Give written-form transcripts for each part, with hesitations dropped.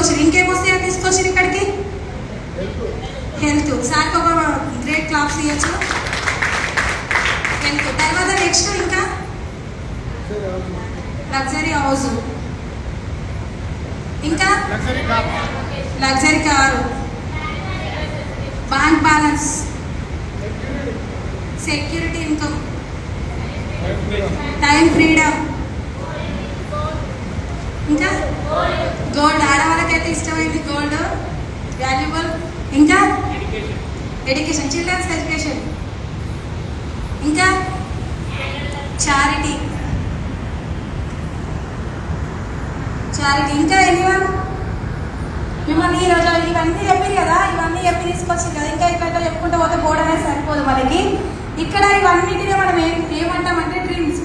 తీసుకొచ్చారు. ఇంకేమొస్తాయని తీసుకొచ్చారు ఇక్కడికి? హెల్త్. సార్కి ఒక గ్రేట్ క్లాప్స్ ఇవ్వచ్చు. హెల్త్ తర్వాత నెక్స్ట్ ఇంకా లగ్జరీ హౌస్, ఇంకా luxury car, bank balance, security income, time freedom, ఇంకా గోల్డ్. ఆడవాళ్ళకైతే ఇష్టమైంది గోల్డ్, వాల్యుబుల్. ఇంకా ఎడ్యుకేషన్, చిల్డ్రన్స్ ఎడ్యుకేషన్, ఇంకా చారిటీ. ఇంకా ఎనీవన్? మిమ్మల్ని ఈరోజు ఇవన్నీ చెప్పారు కదా, ఇవన్నీ చెప్పి తీసుకొచ్చింది కదా. ఇంకా ఇక్కడ చెప్పుకుంటూ పోతే బోర్డు అనేది సరిపోదు మనకి. ఇక్కడ ఇవన్నిటినీ మనం ఏమంటామంటే డ్రీమ్స్.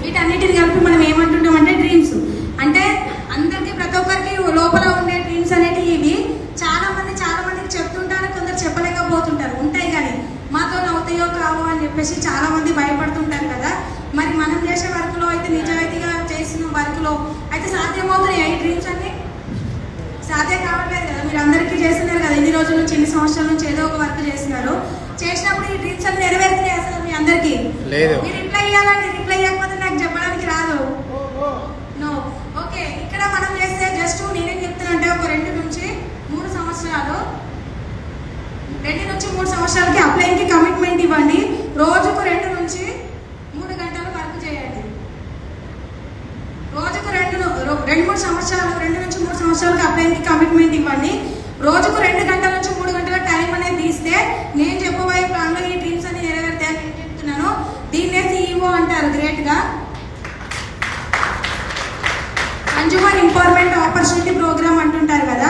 వీటన్నిటిని కలిపి మనం ఏమంటుంటామంటే డ్రీమ్స్. అంటే అందరికీ ప్రతి ఒక్కరికి లోపల ఉండే డ్రీమ్స్ అనేటివి ఇవి. చాలా మందికి చెప్తుంటారు, కొందరు చెప్పలేకపోతుంటారు. ఉంటాయి కానీ మాతో అవుతాయో కావో అని చెప్పేసి చాలా మంది భయపడుతుంటారు కదా. మరి మనం చేసే వర్క్లో అయితే నిజాయితీగా చేసిన వర్క్లో అయితే సాధ్యమవుతున్నాయి ఈ డ్రీమ్స్ అన్ని? సాధ్యం కావట్లేదు కదా. మీరు అందరికీ చేస్తున్నారు కదా, ఇన్ని రోజుల నుంచి, ఇన్ని సంవత్సరాల నుంచి ఏదో ఒక వర్క్ చేస్తున్నారు. చేసినప్పుడు ఈ డ్రీమ్స్ అన్ని నెరవేరుతున్నాయి అసలు మీ అందరికీ? లేదు. మీరు రిప్లై ఇవ్వాలంటే రిప్లై ఇవ్వకపోతే నాకు చెప్పడానికి రాదు. నో. ఓకే, ఇక్కడ మనం చేస్తే జస్ట్ నేనేం చెప్తానంటే ఒక 2 నుంచి 3 సంవత్సరాలు, 2 నుంచి 3 సంవత్సరాలకి అప్లైకి కమిట్మెంట్ ఇవ్వండి. రోజుకు 2 నుంచి 3 గంటలు వర్క్ చేయండి. రోజుకు 2-3 సంవత్సరాలు, 2 నుంచి 3 సంవత్సరాలకి అప్లైకి కమిట్మెంట్ ఇవ్వండి. రోజుకు 2 గంటల నుంచి 3 గంటల టైం అనేది తీస్తే నేను చెప్పబోయే ప్లాన్లో ఈ డ్రీమ్స్ అన్ని నెరవేరుతాయని నేను చెప్తున్నాను. దీన్నే CEO అంటారు గ్రేట్గా, కన్జ్యూమర్ ఎంపవర్మెంట్ ఆపర్చునిటీ ప్రోగ్రామ్ అంటుంటారు కదా.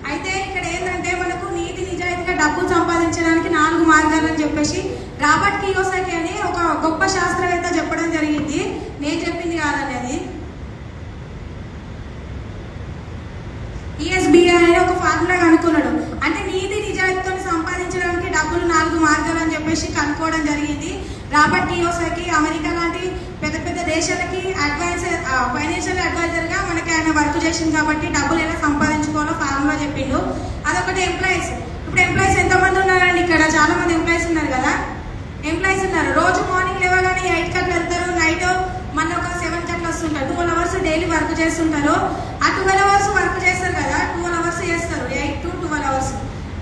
అయితే ఇక్కడ ఏంటంటే మనకు నీతి నిజాయితీగా డబ్బులు సంపాదించడానికి 4 మార్గాలని చెప్పేసి రాబర్ట్ కియోసాకి అని ఒక గొప్ప శాస్త్రవేత్త చెప్పడం జరిగింది. నేను చెప్పింది కాదనేది. ESBI అనే ఒక ఫార్ములా కనుక్కున్నాడు. అంటే నీతి నిజాయితీతో సంపాదించడానికి డబ్బులు 4 మార్గాలు అని చెప్పేసి కనుక్కోవడం జరిగింది. రాబర్ట్ కియోసాకి అమెరికా లాంటి పెద్ద పెద్ద దేశాలకి ఫైనాన్షియల్ అడ్వైజర్గా మనకి ఆయన వర్క్ చేసింది కాబట్టి డబ్బులు ఎలా సంపాదించుకోవాలో ఫార్ములా చెప్పిండు. అదొకటి. ఎంప్లాయీస్. ఇప్పుడు ఎంప్లాయీస్ ఎంతమంది ఉన్నారండి ఇక్కడ? చాలా మంది ఎంప్లాయీస్ ఉన్నారు కదా. ఎంప్లాయీస్ ఉన్నారు. రోజు మార్నింగ్ లేవగానే 8 గంటలకు వెళ్తారు, నైట్ మళ్ళీ ఒక 7 గంటలకు వస్తుంటారు. 12 అవర్స్ డైలీ వర్క్ చేస్తుంటారు. ఆ 12 అవర్స్ వర్క్ చేస్తారు కదా, 12 అవర్స్ చేస్తారు. 8 to 12 అవర్స్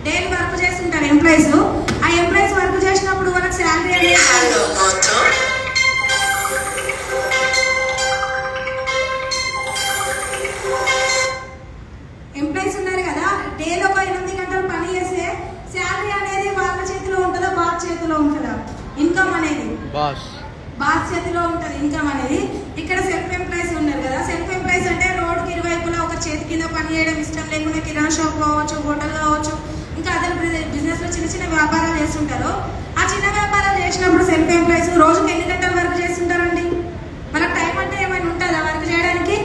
డైలీ వర్క్ చేస్తుంటారు ఎంప్లాయీస్. ఆ ఎంప్లాయీస్ వర్క్ చేసినప్పుడు వాళ్ళకి శాలరీ అనేది ఎంప్లాయీస్ ఉన్నారు కదా, డైలీ ఒక 8 గంటలు పని చేస్తే శాలరీ అనేది వాళ్ళ చేతిలో ఉంటుందా, బాస్ చేతిలో ఉంటుందా? ఇన్కమ్ అనేది బాస్ చేతిలో ఉంటుంది ఇన్కమ్ అనేది. ఇక్కడ సెల్ఫ్ ఎంప్లాయీస్ ఉన్నారు కదా. సెల్ఫ్ ఎంప్లాయీస్ అంటే రోడ్డుకి ఇరువైపులా ఒక చేతి కింద పని చేయడం ఇష్టం లేకుండా కిరాణా షాప్ కావచ్చు, హోటల్ కావచ్చు, ఇంకా అదర్ బిజినెస్లో చిన్న వ్యాపారాలు చేస్తుంటారు. ఆ చిన్న వ్యాపారాలు చేసినప్పుడు సెల్ఫ్ ఎంప్లాయీస్ రోజుకి ఎన్ని గంటలు వర్క్ చేస్తుంటారండి? వాళ్ళకి టైం అంటే ఏమైనా ఉంటుందా వర్క్ చేయడానికి?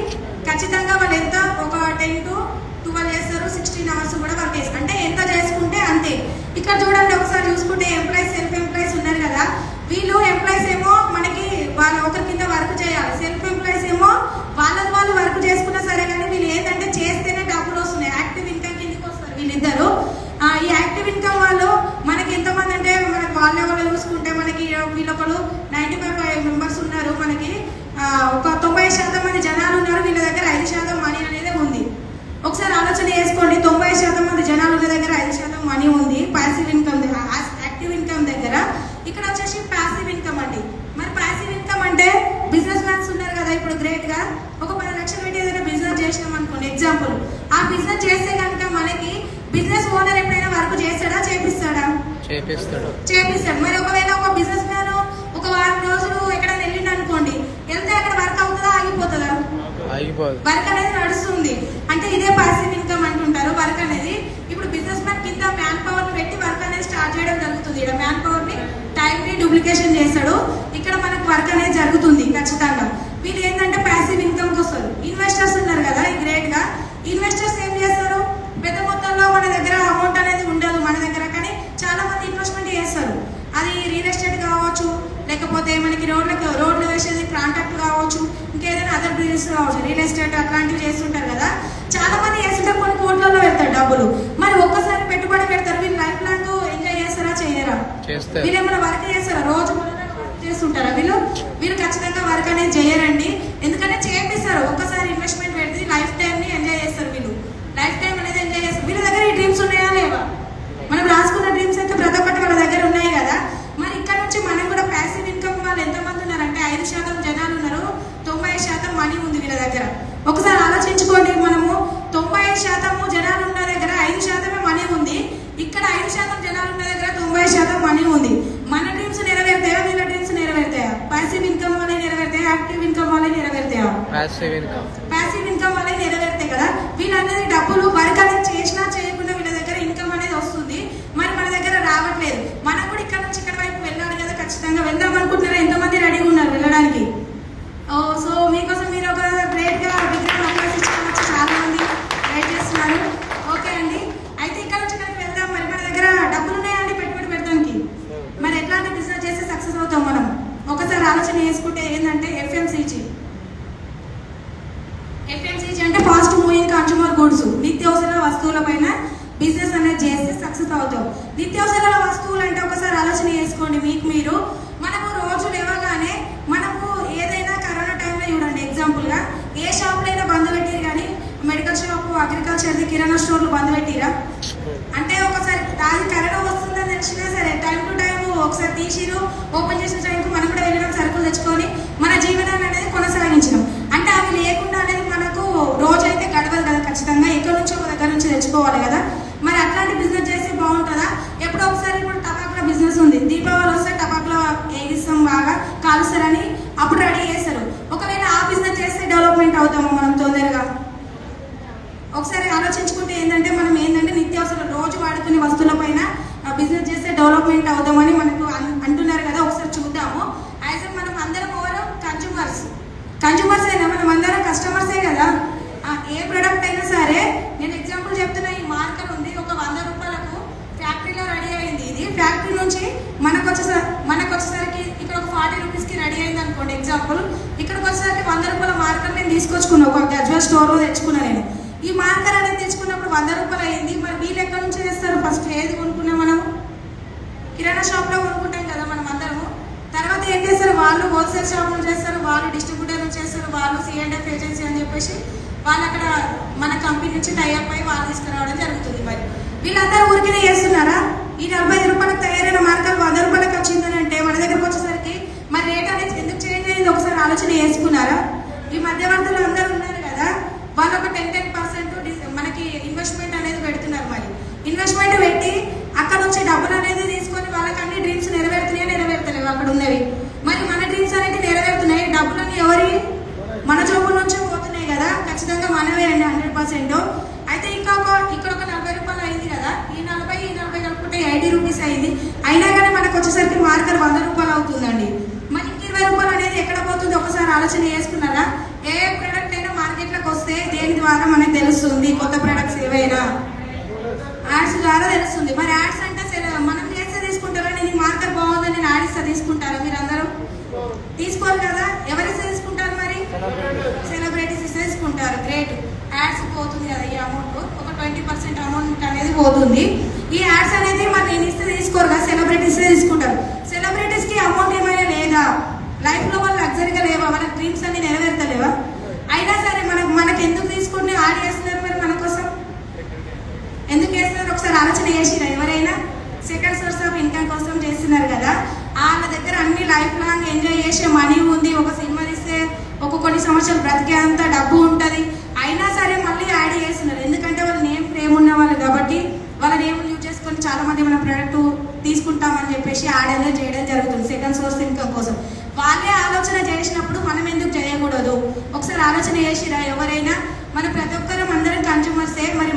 ఖచ్చితంగా వాళ్ళు ఎంత ఒక 10 to 12 చేస్తారు. 16 అవర్స్ కూడా వర్క్ చేస్తారు. అంటే ఎంత చేసుకుంటే అంతే. ఇక్కడ చూడండి ఒకసారి చూసుకుంటే ఎంప్లాయీస్, సెల్ఫ్ ఎంప్లాయీస్ ఉన్నారు కదా. వీళ్ళు ఎంప్లాయీస్ ఏమో మనకి వాళ్ళ ఒకరి కింద వర్క్ చేయాలి. సెల్ఫ్ ఎంప్లాయీస్ ఏమో వాళ్ళు వర్క్ చేసుకున్నా సరే కానీ వీళ్ళు ఏంటంటే చేస్తేనే డబ్బులు వస్తున్నాయి. యాక్టివ్ ఇన్కమ్ కిందకి వస్తారు వీళ్ళిద్దరు. ఈ యాక్టివ్ ఇన్కమ్ వాళ్ళు మనకి ఎంతమంది అంటే మనకి వాళ్ళు చూసుకుంటే మనకి వీళ్ళొకరు 95 మెంబర్స్ ఉన్నారు. మనకి ఒక 90% మంది జనాలు ఉన్నారు. వీళ్ళ దగ్గర 5% మనీ అనేది ఉంది. ఒకసారి ఆలోచన చేసుకోండి. 90% మంది జనాలు ఉన్న దగ్గర 5% మనీ ఉంది పాసివ్ ఇన్కమ్, యాక్టివ్ ఇన్కమ్ దగ్గర. ఇక్కడ వచ్చేసి పాసివ్ ఇన్కమ్ అండి. మరి పాసివ్ ఇన్కమ్ అంటే బిజినెస్ మ్యాన్స్ ఉన్నారు కదా ఇప్పుడు గ్రేట్గా. ఒక 10 లక్షలు పెట్టి ఏదైనా బిజినెస్ చేసినాం అనుకోండి ఎగ్జాంపుల్. ఆ బిజినెస్ చేస్తే కనుక మనకి బిజినెస్ ఓనర్ ఎప్పుడైనా వర్క్ చేస్తాడా, చేపిస్తాడా? చేపిస్తాడు. మరి ఒకవేళ ఒక బిజినెస్ మ్యాన్ ఒక 1 రోజులు ఎక్కడైనా వెళ్ళిండు అనుకోండి, వెళ్తే అక్కడ వర్క్ అవుతుందా, ఆగిపోతుందా? వర్క్ అనేది నడుస్తుంది. అంటే ఇదే పాసివ్ ఇన్కమ్ అంటుంటారు వర్క్ అనేది. ఇప్పుడు బిజినెస్ మ్యాన్ కింద మ్యాన్ పవర్ పెట్టి వర్క్ అనేది స్టార్ట్ చేయడం జరుగుతుంది. ఇక్కడ మ్యాన్ పవర్ ని టైం ని డూప్లికేషన్ చేస్తాడు. ఇక్కడ మనకు వర్క్ అనేది జరుగుతుంది ఖచ్చితంగా. వీళ్ళు ఏంటంటే పాసివ్ ఇన్కమ్ కి వస్తారు. ఇన్వెస్టర్స్ ఉన్నారు కదా గ్రేట్ గా. ఇన్వెస్టర్స్ ఏం చేస్తారు? పెద్ద మొత్తంలో మన దగ్గర అమౌంట్ అనేది ఉండదు మన దగ్గర, కానీ చాలా మంది ఇన్వెస్ట్మెంట్ చేస్తారు. అది రియల్ ఎస్టేట్ కావచ్చు, లేకపోతే మనకి రోడ్లు వేసేది కాంట్రాక్ట్ కావచ్చు, ఇంకేదైనా అదర్ బిజినెస్ కావచ్చు, రియల్ ఎస్టేట్ అట్లాంటివి చేస్తుంటారు కదా. చాలా మంది చేస్తుంటారు, కొన్ని కోట్లలో పెడతారు డబ్బులు. మరి ఒక్కసారి పెట్టుబడి పెడతారు, వీళ్ళు లైఫ్ లాంగ్ ఎంజాయ్ చేస్తారా చేయరా? వీళ్ళు ఏమైనా వర్క్ చేస్తారా? రోజు చేస్తుంటారా? వీళ్ళు ఖచ్చితంగా వర్క్ అనేది చేయరండి. ఎందుకంటే చేపిస్తారు, ఒక్కసారి ఇన్వెస్ట్మెంట్ పెడితే లైఫ్ టైం ని ఎంజాయ్ చేస్తారు. వీళ్ళు లైఫ్ టైం అనేది ఎంజాయ్ చేస్తారు. వీళ్ళ దగ్గర ఈ డ్రీమ్స్ ఉన్నాయా లేవా? మనం రాసుకున్న డ్రీమ్స్ అయితే ప్రతి ఒక్కటి వాళ్ళ దగ్గర ఉన్నాయి కదా. మరి ఇక్కడ నుంచి మనం కూడా ప్యాసివ్ ఇన్కమ్ వాళ్ళు ఎంతమంది ఉన్నారంటే 5% జనాలు ఉన్నారు, 90% మనీ ఉంది వీళ్ళ దగ్గర. ఒకసారి ఆలోచించుకోండి, మనము 90% జనాలు ఉన్న దగ్గర 5% మనీ ఉంది. ఇక్కడ 5% జనాలు ఉన్న దగ్గర 90% మనీ ఉంది. మన డ్రీమ్స్ నెరవేరుతాయా? వీళ్ళ డ్రీమ్స్ నెరవేరుతాయా? ప్యాసివ్ ఇన్కమ్ వల్లే నెరవేరుతాయా? యాక్టివ్ ఇన్కమ్ వల్లే నెరవేరుతాయా? ప్యాసివ్ ఇన్కమ్ వల్లే నెరవేరుతాయి కదా. వీళ్ళనేది డబ్బులు వర్క్ అనేది చేసినా చేయకుండా వీళ్ళ దగ్గర ఇన్కమ్ అనేది వస్తుంది. మరి మన దగ్గర రావట్లేదు. మనం కూడా ఇక్కడ నుంచి ఇక్కడ వైపు వెళ్ళాలి కదా. ఖచ్చితంగా వెళ్దాం అనుకుంటున్నారా? ఎంతమంది రెడీగా ఉన్నారు వెళ్ళడానికి? సో మీకోసం మీరు ఒక గ్రేట్ గా విగ్రహం అవకాశించుకోవచ్చు. చాలా మంది వెయిట్ చేస్తున్నారు. ఓకే అండి, అయితే ఇక్కడ నుంచి ఇక్కడికి వెళ్దాం. మరి మన దగ్గర డబ్బులు ఉన్నాయండి పెట్టుబడి పెట్టడానికి? మరి ఎట్లాంటి బిజినెస్ చేస్తే సక్సెస్ అవుతాం మనం? ఒకసారి ఆలోచన చేసుకుంటే ఏంటంటే ఎఫ్ఎంసీజీ అంటే ఫాస్ట్ మూవింగ్ కన్స్యూమర్ గుడ్స్, నిత్యావసర వస్తువుల పైన బిజినెస్ అనేది చేస్తే సక్సెస్ అవుతాం. నిత్యావసర వస్తువులు అంటే ఒకసారి ఆలోచన చేసుకోండి మీకు మీరు. మనకు రోజు లేవగానే మనకు ఏదైనా కరోనా టైంలో చూడండి, ఎగ్జాంపుల్ గా ఏ షాప్లో అయినా బంద్ పెట్టిరు, కానీ మెడికల్ షాప్, అగ్రికల్చర్, కిరాణా స్టోర్లు బంద్ పెట్టిరా? అంటే ఒకసారి అది కరోనా వస్తుందని తెలిసినా సరే టైం టు టైం ఒకసారి తీసిరు, ఓపెన్ చేసిన టైంకు మనం కూడా వెళ్ళడం, సరుకులు తెచ్చుకొని మన జీవనాన్ని అనేది కొనసాగించడం. అంటే అవి లేకుండా అనేది మనకు రోజైతే గడవదు కదా. ఖచ్చితంగా ఎక్కడి నుంచో ఒక దగ్గర నుంచి తెచ్చుకోవాలి కదా. మరి అట్లాంటి బిజినెస్ చేస్తే బాగుంటుందా? ఎప్పుడో ఒకసారి ఇప్పుడు టబాకుల బిజినెస్ ఉంది, దీపావళి వస్తే టబాకులో ఏగిస్తాం, బాగా కాలుస్తారని అప్పుడు రెడీ చేస్తారు. ఒకవేళ ఆ బిజినెస్ చేస్తే డెవలప్మెంట్ అవుతాము మనం తొందరగా? ఒకసారి ఆలోచించుకుంటే ఏంటంటే మనం ఏంటంటే నిత్యావసర రోజు వాడుకునే వస్తువుల పైన బిజినెస్ చేస్తే డెవలప్మెంట్ అవుదామని మనకు అంటున్నారు కదా. ఒకసారి చూద్దాము. యాజ్ మనం అందరం ఓవర్ కన్జ్యూమర్స్ అయినా మనం అందరం కస్టమర్సే కదా. ఏ ప్రొడక్ట్ అయినా సరే, నేను ఎగ్జాంపుల్ చెప్తున్నా, ఈ మార్కర్ ఉంది, ఒక 100 రూపాయలకు ఫ్యాక్టరీలో రెడీ అయింది. ఇది ఫ్యాక్టరీ నుంచి మనకు వచ్చేసరికి ఇక్కడ ఒక 40 రూపీస్కి రెడీ అయింది అనుకోండి ఎగ్జాంపుల్. ఇక్కడికి వచ్చేసరికి 100 రూపాయల మార్కర్ నేను తీసుకొచ్చుకున్నాను, ఒక గజ్వల్ స్టోర్లో తెచ్చుకున్నా నేను. ఈ మార్కర్ అనేది తెచ్చుకున్నప్పుడు 100 రూపాయలు అయింది. మరి వీళ్ళు ఎక్కడి నుంచి చేస్తారు? ఫస్ట్ ఏది కొనుక్కున్నాం మనం? కిరాణా షాప్లో కొనుక్కుంటాం కదా మనం అందరము. తర్వాత ఏం చేస్తారు? వాళ్ళు హోల్సేల్ షాప్లో చేస్తారు, వాళ్ళు డిస్ట్రిబ్యూటర్లు చేస్తారు, వాళ్ళు C&F ఏజెన్సీ అని చెప్పేసి వాళ్ళు అక్కడ మన కంపెనీ నుంచి టైఅప్ అయ్యి వాళ్ళు తీసుకురావడం జరుగుతుంది. మరి వీళ్ళందరూ ఊరికే చేస్తున్నారా? ఈ 45 రూపాయలకు తయారైన మార్కర్ 100 రూపాయలకు వచ్చిందని అంటే మన దగ్గరకు వచ్చేసరికి మరి రేట్ అనేది ఎందుకు చేంజ్ అయింది ఒకసారి ఆలోచన చేసుకున్నారా? ఈ మధ్యవర్తులు అందరూ ఉన్నారు కదా, వాళ్ళు ఒక 10% మనకి ఇన్వెస్ట్మెంట్ అనేది పెడుతున్నారు. మరి ఇన్వెస్ట్మెంట్ పెట్టి అక్కడ నుంచి డబ్బులు అనేది తీసుకొని వాళ్ళకి అన్ని డ్రీమ్స్ నెరవేరుతున్నాయా నెరవేరుతలేవు అక్కడ ఉన్నవి? మరి మన డ్రీమ్స్ అనేది నెరవేరుతున్నాయి, డబ్బులన్నీ ఎవరి? మన జోబుల నుంచి పోతున్నాయి కదా. ఖచ్చితంగా మనమే అండి 100%. అయితే ఇక్కడ ఒక 40 రూపాయలు అయింది కదా, ఈ 40 కలుపుకుంటే 80 రూపీస్ అయింది. అయినా కానీ మనకు వచ్చేసరికి మార్కర్ 100 రూపాయలు అవుతుందండి. మరి 20 రూపాయలు అనేది ఎక్కడ పోతుంది ఒకసారి ఆలోచన చేసుకున్నారా? ఏ ప్రొడక్ట్ అయినా మార్కెట్లోకి వస్తే దేని ద్వారా మనకు తెలుస్తుంది? కొత్త ప్రొడక్ట్స్ ఏవైనా యాడ్స్ ద్వారా తెలుస్తుంది. మరి యాడ్స్ అంటే మనం చేస్తే తీసుకుంటారా? నేను మార్కర్ బాగుందని నేను యాడ్ ఇస్తా, తీసుకుంటారా? మీరు అందరూ తీసుకోరు కదా. ఎవరిస్తే తీసుకుంటారు? మరి సెలబ్రిటీస్ ఇస్తే తీసుకుంటారు. గ్రేట్. యాడ్స్ పోతుంది కదా, ఈ అమౌంట్ ఒక 20% అమౌంట్ అనేది పోతుంది. ఈ యాడ్స్ అనేది మరి నేను ఇస్తే తీసుకోరు కదా, సెలబ్రిటీస్ తీసుకుంటారు. సెలబ్రిటీస్కి అమౌంట్ ఏమైనా లేదా? లైఫ్లో వాళ్ళు లగ్జరీగా లేవా? వాళ్ళ డ్రీమ్స్ అన్ని నెరవేర్తలేవా? అయినా సరే మనకు ఎందుకు తీసుకుని యాడ్ చేస్తున్నారు? మరి మన కోసం ఎందుకు చేస్తున్నారు ఒకసారి ఆలోచన చేసిరా? ఎవరైనా సెకండ్ సోర్స్ ఆఫ్ ఇన్కమ్ కోసం చేస్తున్నారు కదా. వాళ్ళ దగ్గర అన్ని లైఫ్ లాంగ్ ఎంజాయ్ చేసే మనీ ఉంది. ఒక సినిమా తీస్తే కొన్ని సంవత్సరాలు బ్రతికేంత డబ్బు ఉంటుంది. అయినా సరే మళ్ళీ యాడ్ చేస్తున్నారు. ఎందుకంటే వాళ్ళ నేమ్ ఫ్రేమ్ ఉన్న వాళ్ళు కాబట్టి వాళ్ళ నేమ్ యూజ్ చేసుకొని చాలా మంది మన ప్రోడక్ట్ తీసుకుంటామని చెప్పేసి యాడ్ అనేది చేయడం జరుగుతుంది సెకండ్ సోర్స్ ఇన్కమ్ కోసం. వాళ్ళే ఆలోచన చేసినప్పుడు మనం ఎందుకు చేయకూడదు? ఒకసారి ఆలోచన చేసిరా ఎవరైనా? మన ప్రతి ఒక్కరం అందరం కన్జ్యూమర్సే. మరి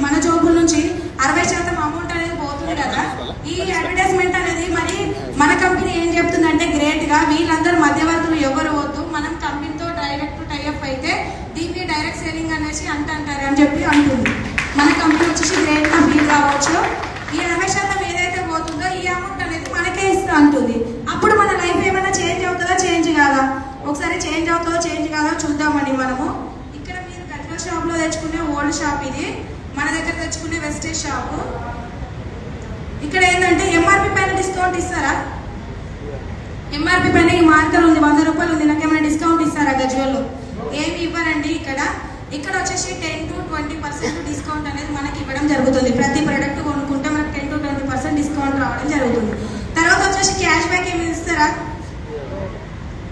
మన జోబుల నుంచి 60% అమౌంట్ అనేది పోతుంది కదా. ఈ అడ్వర్టైజ్మెంట్ అనేది మరి మన కంపెనీ ఏం చెప్తుందంటే గ్రేట్ గా వీళ్ళందరూ మధ్యవర్తులు ఎవరు వద్దు, మనం కంపెనీతో డైరెక్ట్ టైఅప్ అయితే దీన్ని డైరెక్ట్ సేలింగ్ అనేసి అంటారు అని చెప్పి అంటుంది. మన కంపెనీ వచ్చేసి గ్రేట్ గా ఫీల్ కావచ్చు. ఈ 60% ఏదైతే పోతుందో ఈ అమౌంట్ అనేది మనకే ఇస్తా అంటుంది. అప్పుడు మన లైఫ్ ఏమైనా చేంజ్ అవుతుందా? చేంజ్ కాదా? ఒకసారి చేంజ్ అవుతుందో చేంజ్ కాదో చూద్దాం. చూద్దామండి మనము. ఇక్కడ మీరు గజ్వల్ షాప్లో తెచ్చుకునే ఓల్డ్ షాప్ ఇది, మన దగ్గర తెచ్చుకునే వెస్టేజ్ షాపు. ఇక్కడ ఏంటంటే ఎంఆర్పి పైన డిస్కౌంట్ ఇస్తారా? ఎంఆర్పి పైన ఈ మార్కర్ ఉంది, 100 రూపాయలు ఉంది, నాకు ఏమైనా డిస్కౌంట్ ఇస్తారా గజ్వల్లో? ఏమి ఇవ్వరండి. ఇక్కడ వచ్చేసి 10 to 20% డిస్కౌంట్ అనేది మనకి ఇవ్వడం జరుగుతుంది. ప్రతి ప్రోడక్ట్ కొనుక్కుంటే మనకి 10 to 20% డిస్కౌంట్ రావడం జరుగుతుంది. తర్వాత వచ్చేసి క్యాష్ బ్యాక్ ఏమి ఇస్తారా?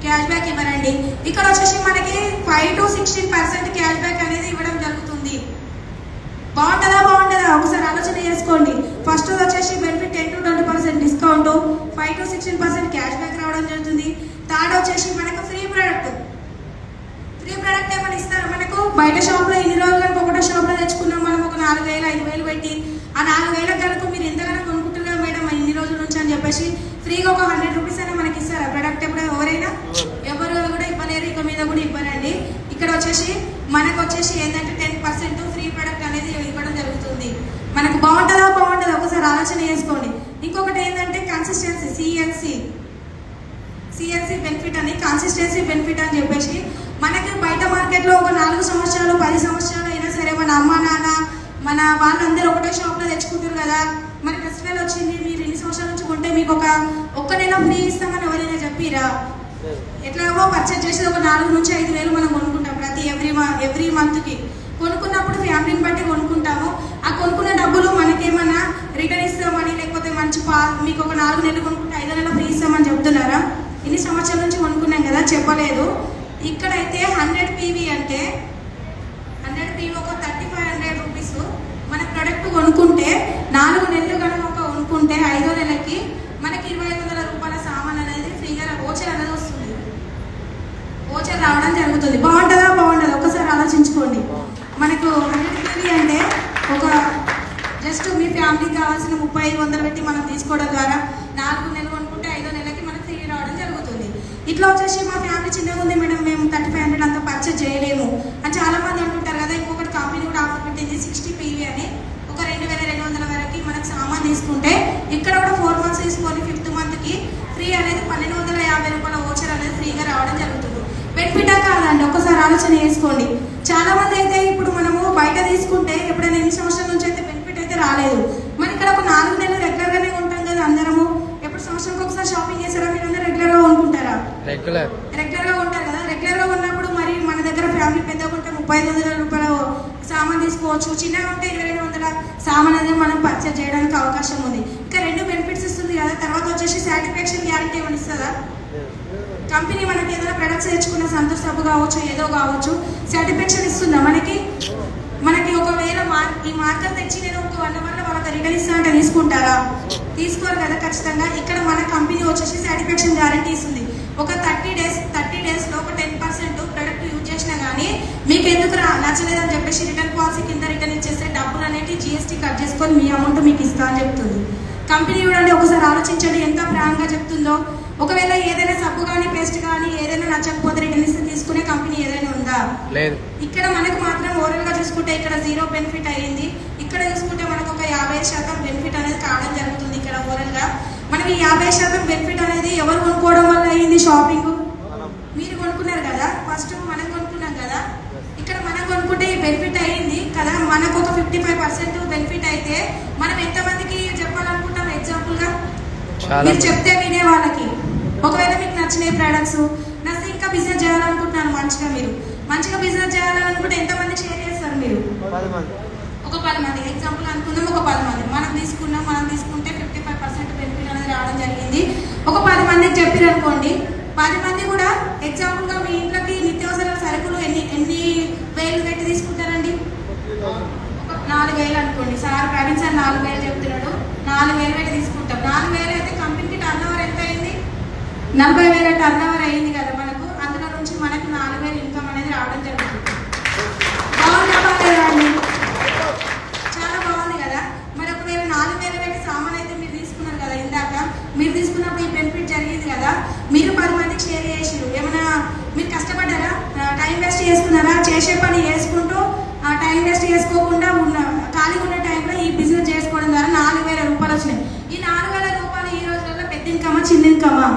క్యాష్ బ్యాక్ ఇవ్వరండి. ఇక్కడ వచ్చేసి మనకి 5 to 16% క్యాష్ బ్యాక్ అనేది ఇవ్వడం జరుగుతుంది. బాగుంటుందా? ఒకసారి ఆలోచన చేసుకోండి. ఫస్ట్ వచ్చేసి benefit 10 to 20% discount, 5 to 16% cash back రావడం జరుగుతుంది. థర్డ్ వచ్చేసి మనకు ఫ్రీ ప్రోడక్ట్ ఏమైనా ఇస్తారు మనకు? బయట షాప్లో ఇన్ని రోజులు కనుక ఒకటో షాప్లో తెచ్చుకున్నాం మనం ఒక 4,000 5,000 పెట్టి, ఆ 4,000 కనుక మీరు ఎంతగానో కొనుక్కుంటున్నారు మేడం ఇన్ని రోజుల నుంచి అని చెప్పేసి ఫ్రీగా ఒక 100 రూపీస్ అయినా మనకి ఇస్తారు. ఆ ప్రోడక్ట్ ఎప్పుడు ఎవరైనా ఎవరు కూడా ఇవ్వలేరు, ఇక మీద కూడా ఇవ్వరండి. ఇక్కడ వచ్చేసి మనకు వచ్చేసి ఏంటంటే 10% ఫ్రీ ప్రోడక్ట్ అనేది ఇవ్వడం జరుగుతుంది. మనకు బాగుంటుందా? ఒకసారి ఆలోచన చేసుకోండి. ఇంకొకటి ఏంటంటే కన్సిస్టెన్సీ, సిఎన్సి బెనిఫిట్ అని, కన్సిస్టెన్సీ బెనిఫిట్ అని చెప్పేసి మనకి బయట మార్కెట్లో ఒక 4 సంవత్సరాలు 10 సంవత్సరాలు అయినా సరే మన అమ్మ నాన్న మన వాళ్ళందరూ ఒకటే షాప్లో తెచ్చుకుంటారు కదా. మరి ఫెస్టివల్ వచ్చింది, మీరు ఎన్ని సంవత్సరాల నుంచి కొంటే మీకు ఒక్క నెల ఫ్రీ ఇస్తామని ఎవరైనా చెప్పిరా? ఎట్లాగో పర్చేజ్ చేసేది ఒక 4 నుంచి 5 వేలు మనం కొనుక్కుంటాం ప్రతి ఎవ్రీ మంత్కి. కొనుక్కున్నప్పుడు ఫ్యామిలీని బట్టి కొనుక్కుంటాము. ఆ కొనుక్కున్న డబ్బులు మనకేమన్నా రిటర్న్ ఇస్తామని, లేకపోతే మంచి మీకు ఒక 4 నెలలు కొనుక్కుంటే 5 నెలలు ఫ్రీ ఇస్తామని చెప్తున్నారా? ఇన్ని సంవత్సరాల నుంచి కొనుక్కున్నాం కదా, చెప్పలేదు. ఇక్కడైతే 100 PV అంటే 100 PV ఒక 3,500 రూపీస్. మన ప్రొడక్ట్ కొనుక్కుంటే 4 నెలలు కనుక కొనుక్కుంటే 5వ నెలకి మనకి 2,500 రూపాయల సామాన్ అనేది ఫ్రీగా ఓచర్ అనేది వస్తుంది. ఓచర్ రావడం జరుగుతుంది. బాగుంటుందా? ఒకసారి ఆలోచించుకోండి. మనకు 100 PV అంటే ఒక జస్ట్ మీ ఫ్యామిలీకి కావాల్సిన 30-100 పెట్టి మనం తీసుకోవడం ద్వారా 4 నెలలు కొనుక్కుంటే 5వ నెలకి మనకి ఫ్రీ రావడం జరుగుతుంది. ఇట్లా వచ్చేసి మా ఫ్యామిలీ చిన్నగా ఉంది మేడం, మేము 3,500 అంతా పర్చేజ్ చేయలేము అని చాలా మంది అంటుంటారు కదా. ఇంకొకటి కంపెనీ కూడా ఆఫర్ పెట్టింది 60 PV అని, ఒక 2,200 వరకు మనకు సామాన్ తీసుకుంటే ఇక్కడ కూడా 4 months తీసుకొని 5th మంత్కి ఫ్రీ అనేది 1,250 రూపాయల ఓచర్ అనేది ఫ్రీగా రావడం జరుగుతుంది. బెనిఫిటా కాదండి? ఒకసారి ఆలోచన చేసుకోండి. చాలా మంది అయితే ఇప్పుడు మనము బయట తీసుకుంటే ఎప్పుడైనా ఎన్ని సంవత్సరాల నుంచి అయితే బెనిఫిట్ అయితే రాలేదు. మరి ఇక్కడ ఒక 4 నెలలు రెగ్యులర్గానే ఉంటాం కదా అందరము. ఎప్పుడు సంవత్సరానికి ఒకసారి షాపింగ్ చేస్తారా? మీరు అందరూ రెగ్యులర్గా కొనుక్కుంటారా? రెగ్యులర్గా ఉంటారు కదా. రెగ్యులర్గా ఉన్నప్పుడు మరి మన దగ్గర ఫ్యామిలీ పెద్దగా ఉంటే 35,000 రూపాయల సామాన్ తీసుకోవచ్చు. చిన్నగా ఉంటే 2,200 సామాన్ అనేది మనం పర్చేజ్ చేయడానికి అవకాశం ఉంది. ఇంకా 2 బెనిఫిట్స్ ఇస్తుంది కదా. తర్వాత వచ్చేసి సాటిస్ఫాక్షన్ గ్యారంటీ ఏమైనా ఇస్తుందా? కంపెనీ మనకి ఏదైనా ప్రొడక్ట్స్ తెచ్చుకున్న సంతోష్ సబ్బు కావచ్చు, ఏదో కావచ్చు, సాటిస్ఫాక్షన్ ఇస్తుందా మనకి ఒకవేళ ఈ మార్కర్ తెచ్చి నేను ఒక 1 hour వాళ్ళకి రిటర్న్ ఇస్తా అంటే తీసుకుంటారా? తీసుకోరు కదా ఖచ్చితంగా. ఇక్కడ మన కంపెనీ వచ్చేసి సాటిస్ఫాక్షన్ గ్యారంటీ ఇస్తుంది. ఒక 30 డేస్లో ఒక 10% ప్రొడక్ట్ యూజ్ చేసినా కానీ మీకు ఎందుకు నచ్చలేదని చెప్పేసి రిటర్న్ పాలసీ కింద రిటర్న్ ఇచ్చేస్తే డబ్బులు అనేవి GST కట్ చేసుకొని మీ అమౌంట్ మీకు ఇస్తా అని చెప్తుంది కంపెనీ. చూడండి, ఒకసారి ఆలోచించండి ఎంత ప్రాంగా చెప్తుందో. ఒకవేళ ఏదైనా సబ్బు కానీ పేస్ట్ కానీ ఏదైనా నచ్చకపోతే రిటర్న్ ఇస్తే తీసుకునే కంపెనీ ఏదైనా ఉందా? లేదు. ఇక్కడ మనకు మాత్రం ఓవరాల్ గా చూసుకుంటే ఇక్కడ 0 బెనిఫిట్ అయ్యింది. ఇక్కడ చూసుకుంటే మనకు ఒక 50% బెనిఫిట్ అనేది కావడం జరుగుతుంది. ఇక్కడ ఓవరాల్ గా మనకి 50% బెనిఫిట్ అనేది ఎవరు కొనుక్కోవడం వల్ల అయ్యింది? షాపింగ్ మీరు కొనుక్కున్నారు కదా, ఫస్ట్ మనం కొనుక్కున్నాం కదా. ఇక్కడ మనం కొనుక్కుంటే ఈ బెనిఫిట్ అయ్యింది కదా. మనకు ఒక 55% బెనిఫిట్ అయితే మనం ఎంతమందికి చెప్పాలనుకుంటాం? ఎగ్జాంపుల్ గా మీరు చెప్తే వినే వాళ్ళకి, ఒకవేళ మీకు నచ్చిన ప్రొడక్ట్స్ నచ్చి ఇంకా బిజినెస్ చేయాలనుకుంటున్నాను, మంచిగా బిజినెస్ చేయాలనుకుంటే ఎంతమంది షేర్ చేస్తారు మీరు? ఒక 10 మంది ఎగ్జాంపుల్ అనుకుందాం. ఒక 10 మంది మనం తీసుకుంటే 55% బెనిఫిట్ అనేది రావడం జరిగింది. ఒక 10 మందికి చెప్పారు అనుకోండి. 10 మంది కూడా ఎగ్జాంపుల్ గా మీ ఇంట్లోకి నిత్యావసర సరుకులు ఎన్ని వేలు పెట్టి తీసుకుంటారండి? 4,000 అనుకోండి. ప్రవీణ్ సార్ 4,000 చెప్తున్నాడు. 4,000 పెట్టి తీసుకుంటాం. 4,000 అయితే కంపెనీకి టర్న్ ఓవర్ ఎంత అయింది? 40,000 టర్న్ ఓవర్ అయింది కదా మనకు. అందులో నుంచి మనకు 4,000 ఇన్కమ్ అనేది రావడం జరుగుతుంది. బాగుందా అండి? చాలా బాగుంది కదా. మరి ఒకవేళ 4,000 పెట్టి సామాన్ అయితే మీరు తీసుకున్నారు కదా ఇందాక, మీరు తీసుకున్నప్పుడు ఈ బెనిఫిట్ జరిగింది కదా. మీరు 10 మందికి షేర్ చేసిరు. ఏమైనా మీరు కష్టపడ్డారా? టైం వేస్ట్ చేసుకున్నారా? చేసే పని చేసుకుంటూ టైం వేస్ట్ చేసుకోకుండా ఖాళీగా ఉన్న టైంలో ఈ బిజినెస్ చేసుకోవడం ద్వారా 4,000 రూపాయలు వచ్చినాయి. ఈ 4,000 రూపాయలు ఈ రోజులలో పెద్ద ఇన్కమా చిన్న ఇన్కమా?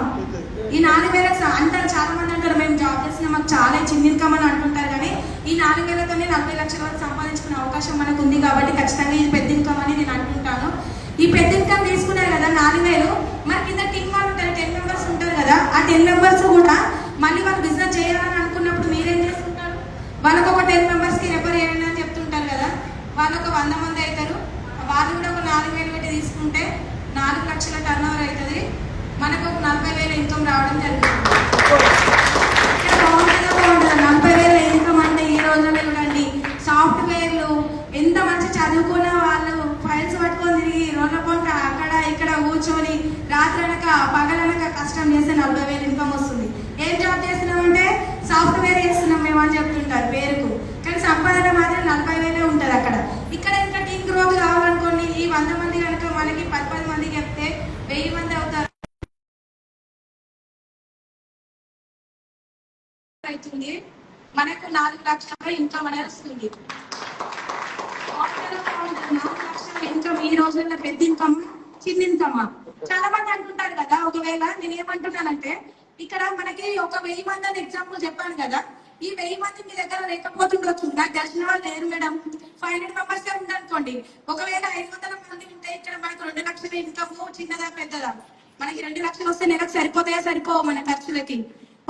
ఈ 4,000 అంటారు చాలా మంది అంటారు, మేము జాబ్ చేస్తున్నాం చాలా చిన్న ఇన్కమ్ అని అంటుంటారు, కానీ ఈ 4,000తోనే 40 లక్షల వరకు సంపాదించుకునే అవకాశం మనకు ఉంది కాబట్టి ఖచ్చితంగా ఇది పెద్ద ఇన్కమ్ అని నేను అంటుంటాను. ఈ పెద్ద ఇన్కమ్ తీసుకున్నారు కదా 4,000, మరి కింద టీమ్ వాళ్ళు ఉంటారు, 10 మెంబర్స్ ఉంటారు కదా, ఆ 10 మెంబర్స్ కూడా మళ్ళీ వాళ్ళు బిజినెస్ చేయాలని అనుకున్నప్పుడు మీరేం చేస్తుంటారు? వాళ్ళకు ఒక 10 మెంబర్స్కి రెఫర్ చేయండి అని చెప్తుంటారు కదా, వాళ్ళు ఒక 100 మంది అవుతారు. వాళ్ళు కూడా ఒక 4,000 పెట్టి తీసుకుంటే 4 లక్షల టర్న్ ఓవర్ అవుతుంది, మనకు ఒక 40,000 ఇన్కమ్ రావడం జరుగుతుంది. ఇక్కడ బాగుంటుందా? 40,000 ఇన్కమ్ అంటే ఈ రోజుల్లో చూడండి, సాఫ్ట్వేర్లు ఎంత మంచి చదువుకున్న వాళ్ళు ఫైల్స్ పట్టుకొని తిరిగి రోడ్ల పంట అక్కడ ఇక్కడ కూర్చొని రాత్రనక పగలనక కష్టం చేస్తే 40,000 ఇన్కమ్ వస్తుంది. ఏం జాబ్ చేస్తున్నామంటే సాఫ్ట్వేర్ చేస్తున్నాం మేము అని చెప్తుంటారు పేరుకు, కానీ సంపాదన మాత్రం 40,000 ఉంటుంది అక్కడ. ఇక్కడ ఇంకా టీమ్ గ్రోత్ కావాలనుకోండి, ఈ 100 మంది కనుక మనకి 10 మందికి చెప్తే 1000 మంది అవుతారు అవుతుంది, మనకు 4 లక్షల ఇన్కమ్ అనేది వస్తుంది. 4 లక్షల ఇన్కమ్ ఈ రోజుల్లో పెద్ద ఇన్కమ్ చిన్న ఇన్కమ్? చాలా మంది అంటుంటారు కదా. ఒకవేళ నేను ఏమంటున్నానంటే, ఇక్కడ మనకి ఒక 1000 మంది అని ఎగ్జాంపుల్ చెప్పాను కదా, ఈ 1000 మంది మీ దగ్గర లేకపోతుండొచ్చు, నాకు తెలిసిన వాళ్ళు లేరు మేడం, 500 మెంబర్స్ ఉందనుకోండి. ఒకవేళ 500 మంది ఉంటే ఇక్కడ మనకు 2 లక్షల ఇన్కమ్ చిన్నదా పెద్దదా? మనకి 2 లక్షలు వస్తే నెలకు సరిపోతాయా? సరిపోవు మన ఖర్చులకి.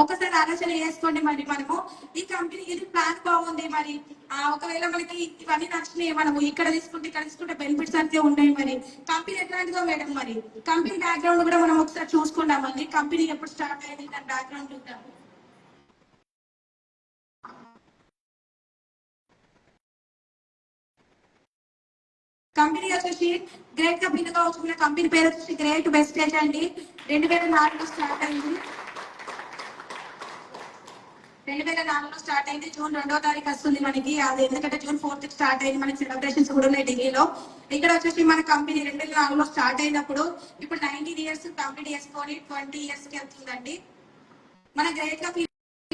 ఒకసారి ఆలోచన చేసుకోండి. మరి మనము ఈ కంపెనీ ఇది ప్లాన్ బాగుంది, మరి ఒకవేళ మనకి ఇవన్నీ నచ్చినాయి, మనము ఇక్కడ తీసుకుంటే బెనిఫిట్స్ అంతే ఉన్నాయి, మరి కంపెనీ ఎట్లాంటిదో మేడం, మరి కంపెనీ బ్యాక్గ్రౌండ్ కూడా మనం ఒకసారి చూసుకుందామండి. కంపెనీ ఎప్పుడు స్టార్ట్ అయింది, దాని బ్యాక్గ్రౌండ్ చూద్దాం. కంపెనీ వచ్చేసి గ్రేట్ కంపెనీగా వచ్చిన కంపెనీ పేరు వచ్చేసి గ్రేట్ వెస్టేజ్ అండి. 2004లో స్టార్ట్ అయింది. 2004లో స్టార్ట్ అయింది. జూన్ 2వ తారీఖు వస్తుంది మనకి. అది ఎందుకంటే జూన్ 4th స్టార్ట్ అయింది. మనకి సెలబ్రేషన్స్ కూడా ఉన్నాయి ఢిల్లీలో. ఇక్కడ వచ్చేసి మన కంపెనీ 2004లో స్టార్ట్ అయినప్పుడు ఇప్పుడు 19 years కంప్లీట్ చేసుకొని 20 years కి వెళ్తుందండి. మన గ్రేట్ గా ఫీల్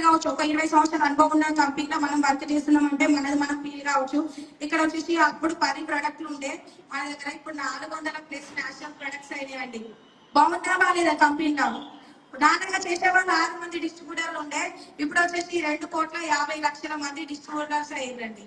కావచ్చు. ఒక 20 సంవత్సరాల అనుభవం ఉన్న కంపెనీలో మనం వర్క్ చేస్తున్నామంటే మనది మనం ఫీల్ కావచ్చు. ఇక్కడ వచ్చేసి అప్పుడు 10 ప్రొడక్ట్లు ఉండే మన దగ్గర, ఇప్పుడు 400+ నేషనల్ ప్రొడక్ట్స్ అయినాయండి. బాగుందా బాగాలేదా కంపెనీలో? నాన్నగా చేసేవాళ్ళు 6 మంది డిస్ట్రిబ్యూటర్లు ఉండే, ఇప్పుడు వచ్చేసి 2,50,00,000 మంది డిస్ట్రిబ్యూటర్స్ అయ్యారండి.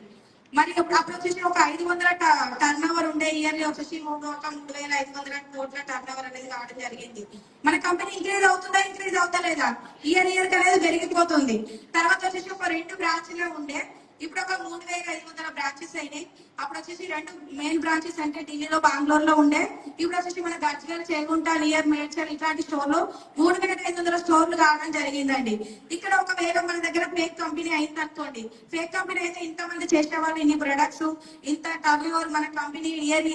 మరి అప్పుడు వచ్చేసి ఒక 500 టర్న్ ఓవర్ ఉండే, ఇయర్లీ వచ్చేసి 3,500 కోట్ల టర్న్ ఓవర్ అనేది రావడం జరిగింది. మన కంపెనీ ఇంక్రీజ్ అవుతుందా? ఇంక్రీజ్ అవుతలేదా? ఇయర్ అనేది పెరిగిపోతుంది. తర్వాత వచ్చేసి ఒక 2 బ్రాంచ్లు ఉండే, ఇప్పుడు ఒక 3,500 బ్రాంచెస్ అయినాయి. అప్పుడు వచ్చేసి 2 మెయిన్ బ్రాంచెస్ అంటే ఢిల్లీలో బెంగళూరులో ఉండే, ఇప్పుడు వచ్చేసి మన గజ్వేల్, చేగుంట, నియర్ మేడ్చల్ ఇట్లాంటి స్టోర్లు 3,500 స్టోర్లు కావడం జరిగిందండి. ఇక్కడ ఒకవేళ మన దగ్గర ఫేక్ కంపెనీ అయింది అనుకోండి, ఫేక్ కంపెనీ అయితే ఇంతమంది చేసేవాళ్ళు, ఇన్ని ప్రొడక్ట్స్, ఇంత టర్న్ ఓవర్ మన కంపెనీ ఇయర్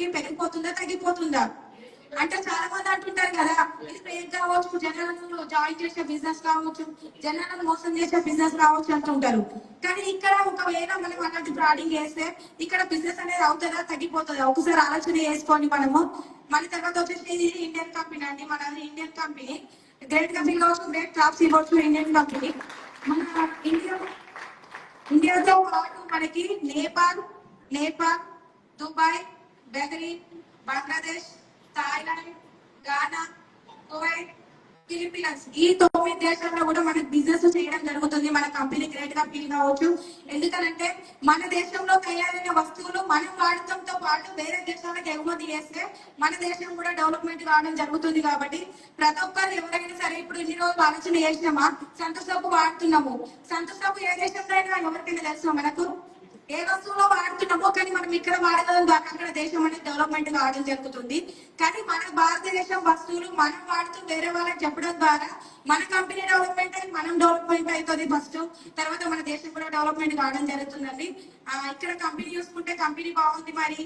కి పెరిగిపోతుందా తగ్గిపోతుందా? అంటే చాలా మంది అంటుంటారు కదా, ఇది ఫేక్ కావచ్చు, జనాలను జాయిన్ చేసే బిజినెస్ కావచ్చు, జనాలను మోసం చేసే బిజినెస్ కావచ్చు అంటుంటారు. కానీ ఇక్కడ ఒకవేళ మనం అలాంటి ఫ్రాడింగ్ చేస్తే ఇక్కడ బిజినెస్ అనేది అవుతుందా తగ్గిపోతుందా? ఒకసారి ఆలోచన చేసుకోండి మనము. మళ్ళీ తర్వాత వచ్చేసి ఇది ఇండియన్ కంపెనీ అండి, మనది ఇండియన్ కంపెనీ. గ్రేట్ కంపెనీ కావచ్చు, గ్రేట్ టాప్ కావచ్చు, ఇండియన్ కంపెనీ. మన ఇండియాతో పాటు మనకి Nepal, Dubai, Bahrain, Bangladesh, Thailand, Ghana, Kuwait, Philippines, ఈ 9 దేశాల్లో కూడా మనకి బిజినెస్ చేయడం జరుగుతుంది. మన కంపెనీ గ్రేట్ గా ఫీల్ కావచ్చు. ఎందుకంటే మన దేశంలో తయారైన వస్తువులు మనం వాడటంతో పాటు వేరే దేశాలకు ఎగుమతి చేస్తే మన దేశం కూడా డెవలప్మెంట్ కావడం జరుగుతుంది. కాబట్టి ప్రతి ఒక్కరు ఎవరైనా సరే, ఇప్పుడు ఇన్ని రోజులు ఆలోచన చేసినామా, సంతోష్ సబ్బు వాడుతున్నాము. సంతోష్ సబ్బు ఏ దేశంలో అయినా ఎవరికైనా తెలుసు మనకు ఏ వస్తువులో వాడుతున్నామో, కానీ మనం ఇక్కడ వాడడం ద్వారా అక్కడ దేశం అనేది డెవలప్మెంట్ కావడం జరుగుతుంది. కానీ మన భారతదేశం వస్తువులు మనం వాడుతూ వేరే వాళ్ళకి చెప్పడం ద్వారా మన కంపెనీ డెవలప్మెంట్ అయి మనం డెవలప్మెంట్ అవుతుంది ఫస్ట్, తర్వాత మన దేశం కూడా డెవలప్మెంట్ కావడం జరుగుతుందండి. ఇక్కడ కంపెనీ చూసుకుంటే కంపెనీ బాగుంది, మరి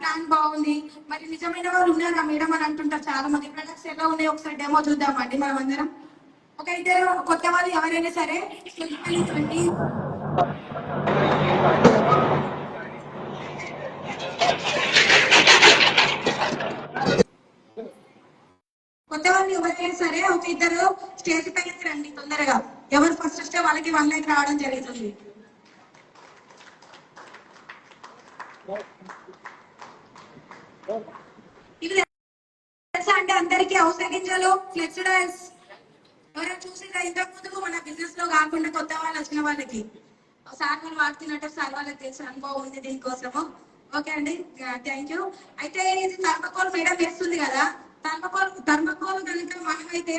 ప్లాన్ బాగుంది, మరి నిజమైన వాళ్ళు ఉన్నారా మేడం అని అంటుంటారు చాలా మంది. ప్రొడక్ట్స్ ఎలా ఉన్నాయో ఒకసారి డెమో చూద్దామండి మనం అందరం. ఒక ఇద్దరు కొత్త వాళ్ళు ఎవరైనా సరే కొత్త వాళ్ళు ఎవరైనా సరే ఒక ఇద్దరు స్టేజ్ పైకి రండి తొందరగా. ఎవరు ఫస్ట్ వస్తే వాళ్ళకి 1 లైక్ రావడం జరుగుతుంది. ఇది తెలుసా అంటే అందరికీ ఔషధ గింజలు, ఫ్లెక్సిడైల్స్ ఎవరైనా చూసిందా ఇంతకు ముందు మన బిజినెస్ లో కాకుండా కొత్త వాళ్ళు వచ్చిన వాళ్ళకి? సార్ వాళ్ళు వాడుతున్నట్టు సార్ వాళ్ళకి తెలిసిన అనుభవం ఉంది దీనికోసము. ఓకే అండి, థ్యాంక్ యూ. అయితే ఇది థర్మకోల్ మేడం వేస్తుంది కదా, థర్మకోల్ కనుక మనమైతే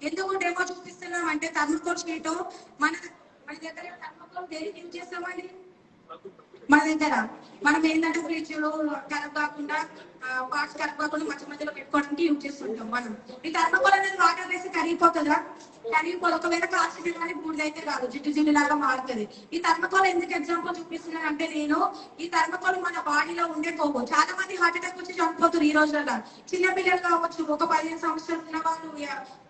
ఎందుకు డెమో చూపిస్తున్నాం అంటే థర్మకోల్ షీట్ మన మన దగ్గర థర్మకోల్ దేనికి యూజ్ చేస్తామండి? మన దగ్గర మనం ఏంటంటే ఫ్రిడ్జ్ ఖరాబ్ కాకుండా పార్ట్స్ ఖరాబ్ కాకుండా మధ్య మధ్యలో పెట్టుకోవడానికి యూజ్ చేస్తుంటాం మనం. ఈ థర్మకోల్ అనేది వాటర్ వేసి కరిగిపోతుందా? కరిగిపోదు. ఒకవేళ కాల్చింది కానీ బూడిదైతే కాదు, జిడ్డు జిడ్డు లాగా మారుతుంది. ఈ థర్మకోల్ ఎందుకు ఎగ్జాంపుల్ చూపిస్తున్నాను అంటే నేను ఈ థర్మకోల్ మన బాడీలో ఉండే కొవ్వు, చాలా మంది హార్ట్ అటాక్ వచ్చి చనిపోతారు ఈ రోజులలో. చిన్న పిల్లలు కావచ్చు, ఒక 15 సంవత్సరాలు ఉన్న వాళ్ళు,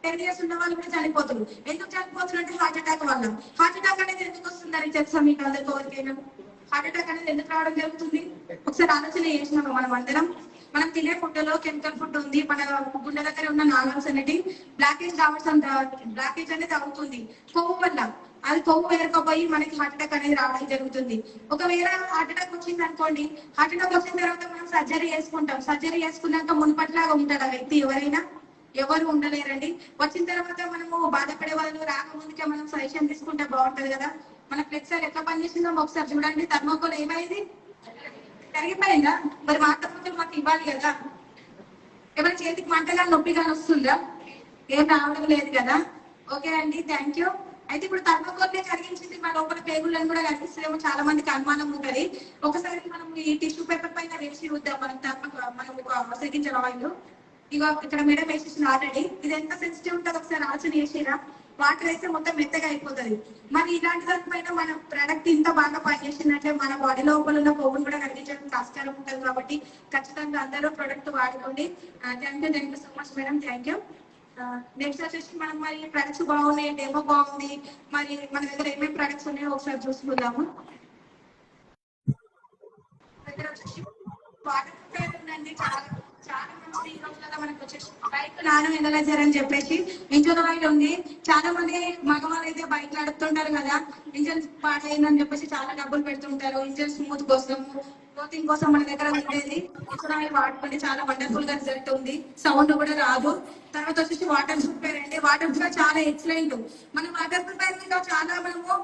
10 years ఉన్న వాళ్ళు కూడా చనిపోతారు. ఎందుకు చనిపోతారు అంటే హార్ట్ అటాక్ వల్ల. హార్ట్ అటాక్ అనేది ఎందుకు వస్తుందని తెలుసా మీకు అందరికీ? ఎవరికైనా హార్ట్ అటాక్ అనేది ఎందుకు రావడం జరుగుతుంది? ఒకసారి ఆలోచన చేసినాము మనం అందరం. మనం తినే ఫుడ్ లో కెమికల్ ఫుడ్ ఉంది, మన గుండె దగ్గర ఉన్న నార్మల్స్ అనేది బ్లాకేజ్ బ్లాకేజ్ అనేది అవుతుంది కొవ్వు వల్ల. అది కొవ్వు వేరుకపోయి మనకి హార్ట్ అటాక్ అనేది రావడం జరుగుతుంది. ఒకవేళ హార్ట్ అటాక్ వచ్చింది అనుకోండి, హార్ట్ అటాక్ వచ్చిన తర్వాత మనం సర్జరీ చేసుకుంటాం. సర్జరీ చేసుకున్నాక మునుపట్లాగా ఉంటాడు ఆ వ్యక్తి? ఎవరైనా ఎవరు ఉండలేరండి. వచ్చిన తర్వాత మనము బాధపడే వాళ్ళు రాకముందుకే మనం సజెషన్ తీసుకుంటే బాగుంటది కదా. మన ఫ్లెక్సర్ ఎట్లా పనిచేసిందో ఒకసారి చూడండి. థర్మోకోల్ ఏమైంది? కరిగిపోయిందా? మరి మా థర్మోకోల్ మాకు ఇవ్వాలి కదా. ఎవరి చేతికి మంటగా నొప్పిగా వస్తుందా? ఏం రావడం లేదు కదా. ఓకే అండి, థ్యాంక్ యూ. అయితే ఇప్పుడు థర్మోకోల్ కరిగించింది, మన లోపల పేగులను కూడా కరిగిస్తుందేమో చాలా మందికి అనుమానం ఉంటుంది. ఒకసారి మనం ఈ టిష్యూ పేపర్ పైన వేసి చూద్దాం మనం మనం సెకండ్ ఆయిల్. ఇక ఇక్కడ మేడం వేసేసిన ఆల్రెడీ. ఇది ఎంత సెన్సిటివ్ ఉంటుందో ఒకసారి ఆలోచన చేసిరా? వాటర్ అయితే మొత్తం మెత్తగా అయిపోతుంది. మరి ఇలాంటి దానిపైన మన ప్రొడక్ట్ ఇంత బాగా పనిచేసినట్లే మన బాడీ లోపల ఉన్న కొవ్వును కూడా కనిపించడానికి ఆస్కారం ఉంటుంది. కాబట్టి ఖచ్చితంగా అందరూ ప్రొడక్ట్ వాడుకోండి. Thank you so much madam, thank you. Next వచ్చేసి మనం మరి ప్రొడక్ట్స్ బాగున్నాయి, డెమో బాగుంది, మరి మన దగ్గర ఏమేమి ప్రొడక్ట్స్ ఉన్నాయో ఒకసారి చూసుకుందాము. దగ్గర వచ్చేసి వాటర్ ఉందండి, చాలా చాలా మంచి ఈ రోజులలో మనకు వచ్చేసి బైక్ నానం ఎనలైజర్ అని చెప్పేసి ఇంజన్ ఆయిల్ ఉంది. చాలా మంది మగవాళ్ళు అయితే బైక్ నడుపుతుంటారు కదా, ఇంజన్ పాడైందని చెప్పేసి చాలా డబ్బులు పెడుతుంటారు ఇంజన్ స్మూత్ కోసం, క్లోతింగ్ కోసం. మన దగ్గర ఉండేది ఇంజన్ ఆయిల్ వాడుకుంటే చాలా వండర్ఫుల్ గా రిజల్ట్ ఉంది, సౌండ్ కూడా రాదు. తర్వాత వచ్చేసి వాటర్ ప్రిపేర్ అండి. వాటర్ కూడా చాలా ఎక్సలెంట్. మనం వాటర్ ప్రిపేర్ మీద చాలా మనము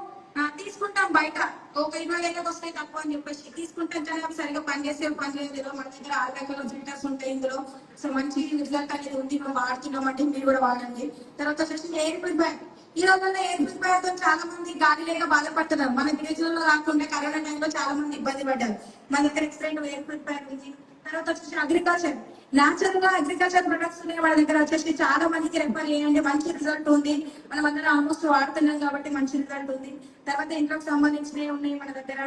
తీసుకుంటాం బయట, ఒక 20 ఏళ్ళకి వస్తాయి తక్కువ అని చెప్పేసి తీసుకుంటాం. కానీ అవి సరిగా పనిచేసే పని లేదు. మన దగ్గర 6 రకాల ఫిల్టర్స్ ఉంటాయి ఇందులో. సో మంచి రిజల్ట్ అనేది ఉంది, మనం వాడుతున్నాం అంటే మీరు కూడా వాడండి. తర్వాత వచ్చేసి ఎయిర్ ప్యూరిఫైర్. ఈ రోజుల్లో ఎయిర్ ప్యూరిఫైర్ తో చాలా మంది గాలి లేక బాధపడుతున్నారు. మన విలేజ్లలో కాకుండా కరోనా టైంలో చాలా మంది ఇబ్బంది పడ్డారు. మన దగ్గర ఎక్సలెంట్ ఎయిర్ ప్యూరిఫైర్ ఉంది. తర్వాత వచ్చేసి అగ్రికల్చర్, న్యాచురల్ గా అగ్రికల్చర్ ప్రొడక్ట్స్ ఉన్నాయి మన దగ్గర. వచ్చేసి చాలా మందికి రెఫర్ చేయండి, మంచి రిజల్ట్ ఉంది. మనం అందరం ఆల్మోస్ట్ వాడుతున్నాం కాబట్టి మంచి రిజల్ట్ ఉంది. తర్వాత ఇంట్లోకి సంబంధించినవి ఉన్నాయి మన దగ్గర.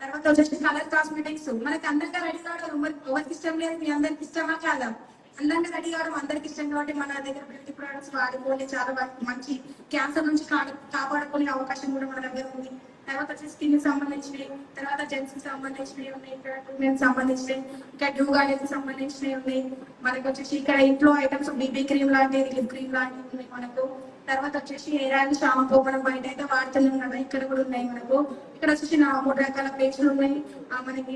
తర్వాత వచ్చేసి కలర్ కాస్మెటిక్స్. మనకి అందంగా రెడీ కావడం ఎవరికి ఇష్టం లేదు, మీ అందరికి ఇష్టమా కాదా? అందంగా రెడీ కావడం అందరికి ఇష్టం కాబట్టి మన దగ్గర బ్యూటీ ప్రొడక్ట్స్ వాడుకోండి. చాలా మంచి క్యాన్సర్ నుంచి కాపాడుకునే అవకాశం కూడా మన దగ్గర ఉంది. తర్వాత వచ్చి స్కిన్ కి సంబంధించినవి, తర్వాత జెంట్స్ కి సంబంధించినవి ఉన్నాయి, ఇక్కడ సంబంధించినవి, ఇక్కడ డ్యూగాలకి సంబంధించినవి ఉన్నాయి. మనకు వచ్చేసి ఇక్కడ ఇంట్లో ఐటమ్స్ బీబీ క్రీమ్ లాంటివి, లిప్ క్రీమ్ లాంటివి ఉన్నాయి మనకు. తర్వాత వచ్చేసి హెయిర్ ఆయిల్, షాంపూ మనం బయట అయితే వాడుతున్నాం కదా, ఇక్కడ కూడా ఉన్నాయి మనకు. ఇక్కడ వచ్చేసి 3 రకాల పేస్టులు ఉన్నాయి. మనకి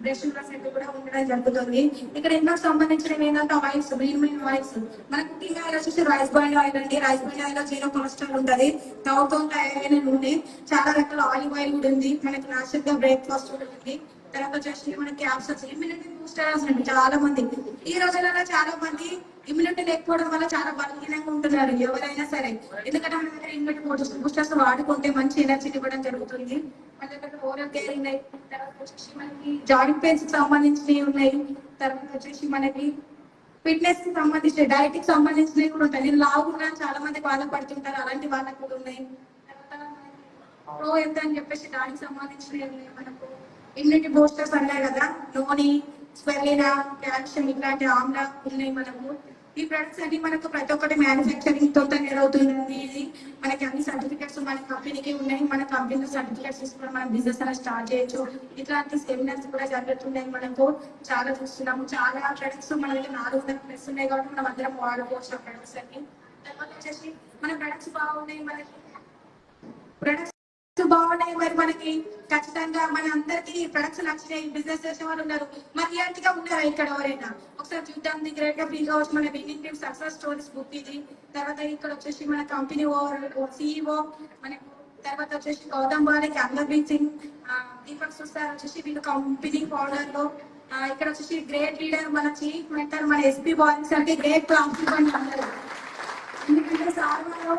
బ్రష్ సెట్ కూడా ఉండడం జరుగుతుంది. ఇక్కడ ఎన్నో సంబంధించినవి ఏంటంటే ఆయిల్స్, మెయిన్ ఆయిల్స్. మన కుకింగ్ ఆయిల్ వచ్చేసి రైస్ బాయిల్ ఆయిల్ అండి. రైస్ బాయిల్ ఆయిల్ లో 0 కొలెస్ట్రాల్ ఉంటుంది, తవ్వుతో తయారైన నూనె. చాలా రకాల ఆలివ్ ఆయిల్ కూడా ఉంది మనకి. నాచురల్ గా బ్రేక్ఫాస్ట్ కూడా ఉంది. తర్వాత వచ్చేసి మనకి క్యాప్సూల్స్, ఇమ్యూనిటీ బూస్టర్స్ అండి. చాలా మంది ఈ రోజులలో చాలా మంది ఇమ్యూనిటీ లేకపోవడం వల్ల చాలా బలహీనంగా ఉంటున్నారు ఎవరైనా సరే. ఎందుకంటే మన దగ్గర ఇమ్యూనిటీ బూస్టర్స్ వాడుకుంటే మంచి ఎనర్జీ ఇవ్వడం జరుగుతుంది. మన దగ్గర ఓరల్ కేర్ ఉన్నాయి. తర్వాత వచ్చేసి మనకి జాయింట్ పెయిన్స్ కి సంబంధించినవి ఉన్నాయి. తర్వాత వచ్చేసి మనకి ఫిట్నెస్ కి సంబంధించిన, డైట్ కి సంబంధించినవి కూడా ఉంటాయి. నేను లావుగా చాలా మంది బాధపడుతుంటారు, అలాంటి వాళ్ళకు కూడా ఉన్నాయి. తర్వాత ప్రో ఎంత అని చెప్పేసి దానికి సంబంధించినవి ఉన్నాయి మనకు. ఇమ్యూనిటీ బూస్టర్స్ అన్నాయి కదా, నూనె, స్పెర్లినా, కాల్షియం ఇట్లాంటి ఆమ్లా ఉన్నాయి మనకు. ఈ ప్రొడక్ట్స్ అన్ని మనకు ప్రతి ఒక్కటి మ్యానుఫ్యాక్చరింగ్ తో తయారవుతుంది. ఇది మనకి అన్ని సర్టిఫికేట్స్ మన కంపెనీకి ఉన్నాయి. మన కంపెనీలో సర్టిఫికేట్స్ తీసుకుని మనం బిజినెస్ అలా స్టార్ట్ చేయొచ్చు. ఇట్లాంటి సెమినార్స్ కూడా జరుగుతున్నాయి మనకు, చాలా చూస్తున్నాము. చాలా ప్రొడక్ట్స్ మన దగ్గర 400+ ఉన్నాయి కాబట్టి మనం అందరం వాడుకోవచ్చు ఆ ప్రొడక్ట్స్ అన్ని. తర్వాత వచ్చేసి మన ప్రొడక్ట్స్ బాగున్నాయి, మనకి ప్రొడక్ట్స్ బాగున్నాయి. ఉన్నాయి మరి మనకి ఖచ్చితంగా మన అందరికి ప్రొడక్ట్స్ నచ్చినాయి, బిజినెస్ చేసే వాళ్ళు ఉన్నారు. మరి ఇలాంటిగా ఉన్నారా ఇక్కడ ఎవరైనా? ఒకసారి చూద్దాం. ది గ్రేట్ గా ఫీల్ కావచ్చు. మన winning team success stories book ఇది. తర్వాత ఇక్కడ వచ్చేసి మన కంపెనీ సిఇఓ మనకు, తర్వాత వచ్చేసి గౌతమ్ బాలిక్, అందర్బీర్ సింగ్, దీపక్ సుస్తార్ వచ్చేసి వీళ్ళు కంపెనీ ఫౌండర్లు. ఇక్కడ వచ్చేసి గ్రేట్ లీడర్ మన చీఫ్ మెంటర్ మన ఎస్పీ బాలిక్స్ అంటే గ్రేట్ క్లాస్ అందరూ. ఎందుకంటే సార్ వాళ్ళు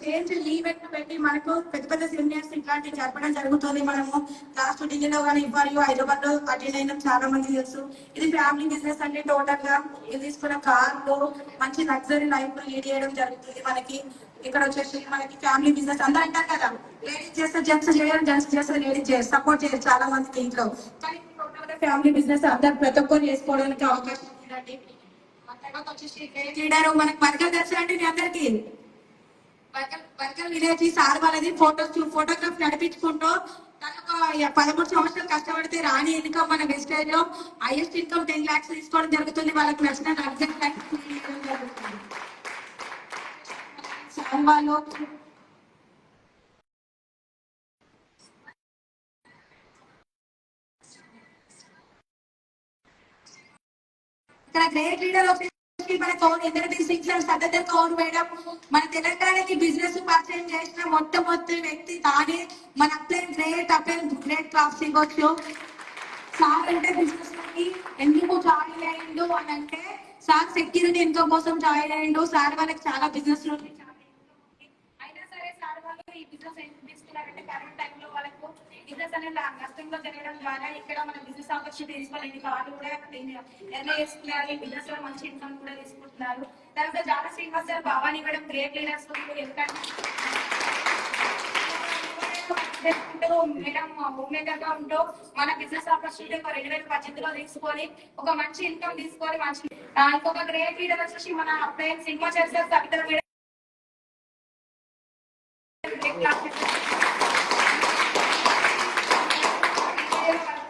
చేంజ్ ఈవెంట్ పెట్టి మనకు పెద్ద పెద్ద సెమినార్స్ ఇట్లాంటివి జరపడం జరుగుతుంది. మనము లాస్ట్ ఢిల్లీలో కానీ ఇవ్వాలి, హైదరాబాద్ లో అటెండ్ అయిన చాలా మంది తెలుసు. ఇది ఫ్యామిలీ బిజినెస్ అంటే టోటల్ గా ఇది తీసుకున్న కార్లు మంచి లగ్జరీ లైఫ్ లీడ్ చేయడం జరుగుతుంది మనకి. ఇక్కడ వచ్చేసి మనకి ఫ్యామిలీ బిజినెస్ అందరూ అంటారు కదా, లేడీస్ చేస్తే జెంట్స్ చేయడం, జెంట్స్ చేస్తే లేడీస్ చేస్తారు, సపోర్ట్ చేయరు చాలా మంది ఇంట్లో. కానీ టోటల్ గా ఫ్యామిలీ బిజినెస్ అందరు ప్రతి ఒక్కరు చేసుకోవడానికి అవకాశం ఉందండి. తర్వాత వచ్చేసి గ్రేట్ లీడర్ మనకి బర్గర్ తెలుసు అండి మీ అందరికి. బర్గర్ విలేజ్ సార్ వాళ్ళది ఫోటోగ్రాఫ్ నడిపించుకుంటూ తను ఒక 13 సంవత్సరాలు కష్టపడితే రాని ఇన్కమ్ మన వెస్టేజ్ లో హైయెస్ట్ ఇన్కమ్ 10 lakhs తీసుకోవడం జరుగుతుంది. వాళ్ళకి నచ్చిన లగ్జరీ సార్ వాళ్ళు ఇక్కడ గ్రేట్ లీడర్ మన కౌరు మేడం మన తెలంగాణకి బిజినెస్ పరిచయం చేసిన మొట్టమొదటి వ్యక్తి తానే. మన గ్రేట్ క్లాస్ ఇవ్వచ్చు. సార్ అంటే బిజినెస్ లోకి ఎందుకు జాయిన్ అయ్యిండు అని అంటే, సార్ సెక్యూరిటీ ఇన్కమ్ కోసం జాయిన్ అయ్యిండు. సార్ వాళ్ళకి చాలా బిజినెస్ లో అయినా సరే సార్ వాళ్ళు ఈ బిజినెస్ ఎందుకు తీసుకున్నారంటే కరెంట్ టైంలో వాళ్ళకు బిజినెస్ అనేది నష్టంలో జరగడం ద్వారా ఇక్కడ మన బిజినెస్ ఆపర్చునిటీ తీసుకోవాలి. వాళ్ళు కూడా ఎలా చేస్తున్నారు, బిజినెస్ లో మంచి ఇన్కమ్ కూడా తీసుకుంటున్నారు. తర్వాత జాల శ్రీనివాస్ గారు, భవానీ మేడం గ్రేట్ లీడర్స్ ఎందుకంటే మేడం హోమ్ మేకర్ గా ఉంటూ మన బిజినెస్ ఆపర్చునిటీ 2018లో తీసుకొని ఒక మంచి ఇన్కమ్ తీసుకొని మంచి ఇంకొక గ్రేట్ లీడర్ వచ్చేసి మన అప్లయన్స్ సినిమా చేస్తారు సవిత మేడం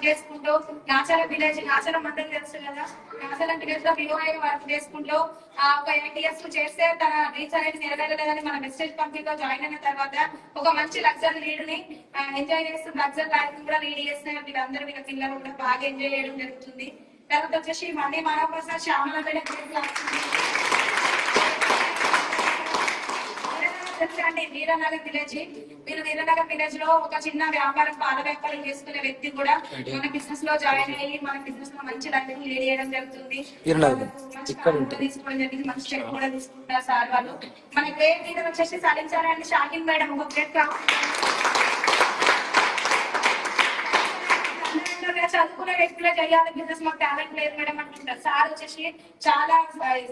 చేసుకుంటూ నాచారం విలేజ్, నాచారం మండలం తెలుసు కదా, నాచారం విలేజ్ లో విలువ వర్క్ చేసుకుంటూ ఒక 8 years చేస్తే తన రీచ్ అనేది నెరవేరలేదని మన మెసేజ్ కంపెనీలో జాయిన్ అయిన తర్వాత ఒక మంచి లగ్జరీ లీడ్ ని ఎంజాయ్ చేస్తూ లగ్జరీ లైఫ్ కూడా లీడ్ చేస్తే వీళ్ళందరూ వీళ్ళ పిల్లలు కూడా బాగా ఎంజాయ్ చేయడం జరుగుతుంది. తర్వాత వచ్చేసి మళ్ళీ మానవ ప్రసాద్ శ్యామల అంటే వీరనగర్ విలేజ్. మీరు వీరనగర్ విలేజ్ లో ఒక చిన్న వ్యాపారం, పాల వ్యాపారం చేసుకునే వ్యక్తి కూడా మన బిజినెస్ లో జాయిన్ అయ్యి మన బిజినెస్ లో మంచి లైఫ్ లీడ్ చేయడం జరుగుతుంది. మంచి తీసుకోవడం జరిగింది, మంచి చెక్ కూడా తీసుకుంటారు సార్ వాళ్ళు. మన గ్రేట్ లీడర్ వచ్చేసి సాధించారండి షాకిన్ మేడం. ఒక గ్రేట్ చదువుకునే వ్యక్తులే చేయాలి బిజినెస్, మాకు టాలెంట్ లేదు మేడం అంటుంటారు. సార్ వచ్చేసి చాలా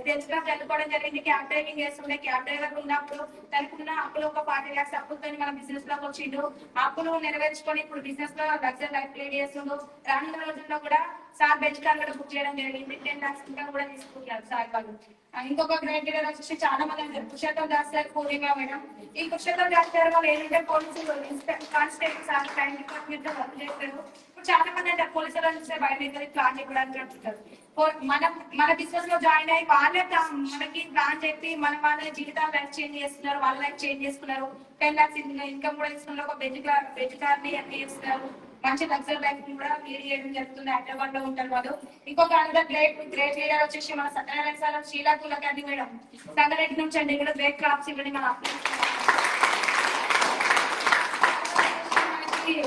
తెలుసుగా చదువుకోవడం జరిగింది. క్యాబ్ డ్రైవింగ్ చేస్తుండే, క్యాబ్ డ్రైవర్ ఉన్నప్పుడు తనకున్న అప్పులు ఒక 40 lakhs అప్పులతో మన బిజినెస్ లోకి వచ్చిండు. అప్పులు నెరవేర్చుకొని ఇప్పుడు బిజినెస్ లో లగ్జరీ లైఫ్ లీడ్ చేస్తుండు. రానున్న రోజుల్లో కూడా సార్ బెంచ్ కార్ కూడా బుక్ చేయడం జరిగింది. 10 lakhs ఇంకా కూడా తీసుకుంటారు సార్ వాళ్ళు. ఇంకొక గ్రేట్ లీడర్ వచ్చేసి చాలా మంది పురుషోత్తం దాస్ గారు, పూర్ణిమ మేడం. ఈ పురుషోత్తం దాస్ గారు వాళ్ళు ఏంటంటే పోలీసులు కానిస్టేబుల్ సార్ క్రైమ్ డిపార్ట్మెంట్ లో వర్క్ చేస్తారు. చాలా మంది అంటే పోలీసులు చూస్తే బయట ప్లాన్ చెప్పడానికి అంటుంటారు. మన బిజినెస్ లో జాయిన్ అయ్యి వాళ్ళే మనకి ప్లాన్ చెప్పి వాళ్ళ జీవితాలు లైఫ్ చేంజ్ చేస్తున్నారు, వాళ్ళ లైఫ్ చేంజ్ చేసుకున్నారు. 10 lakhs ఇన్కమ్ కూడా ఇస్తున్నారు. ఒక బెంచ్ కార్ ని అన్ని చేస్తున్నారు. మంచి లగ్జరీ లైఫ్ కూడా లీడ్ చేయడం జరుగుతుంది. హైదరాబాద్ లో ఉంటారు వాళ్ళు. ఇంకొక గ్రేట్ లీడర్ వచ్చేసి మన సత్యనారాయణ సార్, షీలా కులకర్ణి మేడం సంగారెడ్డి నుంచి అండి. ఇక్కడ గ్రేట్ క్రాప్స్ ఇవ్వండి మన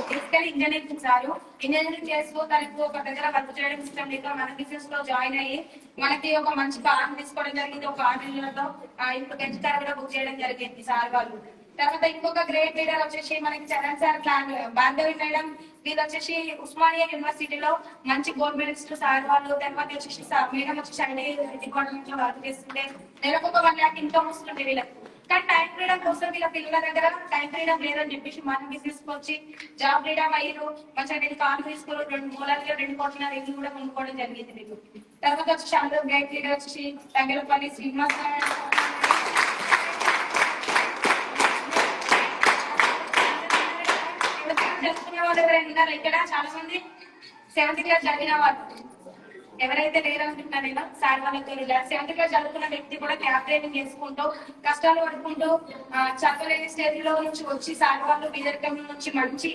బేసికలీ ఇంజనీరింగ్ సార్. ఇంజనీరింగ్ చేస్తూ తనకు ఒక దగ్గర వర్క్ చేయడం ఇష్టం లేక మన బిజినెస్ లో జాయిన్ అయ్యి మనకి ఒక మంచి కార్ తీసుకోవడం జరిగింది. ఒక 6 నెలలతో ఇప్పుడు బెంచ్ కార్ కూడా బుక్ చేయడం జరిగింది సార్ వాళ్ళు. తర్వాత ఇంకొక గ్రేట్ లీడర్ వచ్చేసి మనకి చరణ్ సార్, బాంధవి మేడం. వీళ్ళు వచ్చేసి ఉస్మానియా యూనివర్సిటీలో మంచి గోల్డ్ మెడలిస్ట్ సార్ వాళ్ళు. తర్వాత వచ్చేసి మేడం వచ్చేసి అన్ని డిపార్ట్మెంట్ లో వర్క్ చేస్తుంటే నెలకు ఒక 1 lakh ఇన్కమ్ వస్తుంది వీళ్ళకి. కానీ టైం ఫ్రీడమ్ కోసం వీళ్ళ పిల్లల దగ్గర టైం ఫ్రీడమ్ లేదని చెప్పేసి మన బిజినెస్ కి వచ్చి జాబ్ ఫ్రీడమ్ అయ్యారు. మంచిగా నేను కార్ తీసుకోవడం, 2 మూలాలుగా 2 కోట్ల ఇల్లు కూడా కొనుక్కోవడం జరిగింది మీకు. తర్వాత వచ్చేసి అందరూ గ్రేట్ లీడర్ వచ్చేసి తంగలపల్లి శ్రీనివాస్ చదువుకునే వాళ్ళు ఎవరైనా ఉన్నారు ఇక్కడ? చాలా మంది 7th class చదివిన వాళ్ళు ఎవరైతే లేరనుకుంటున్నారో సార్ వాళ్ళతో సెవెంత్ క్లాస్ చదువుకున్న వ్యక్తి కూడా క్యాబ్ డ్రైవింగ్ చేసుకుంటూ కష్టాలు పడుకుంటూ చదువులేని స్టేజ్ లో నుంచి వచ్చి సార్ వాళ్ళు బీదరికం నుంచి మంచి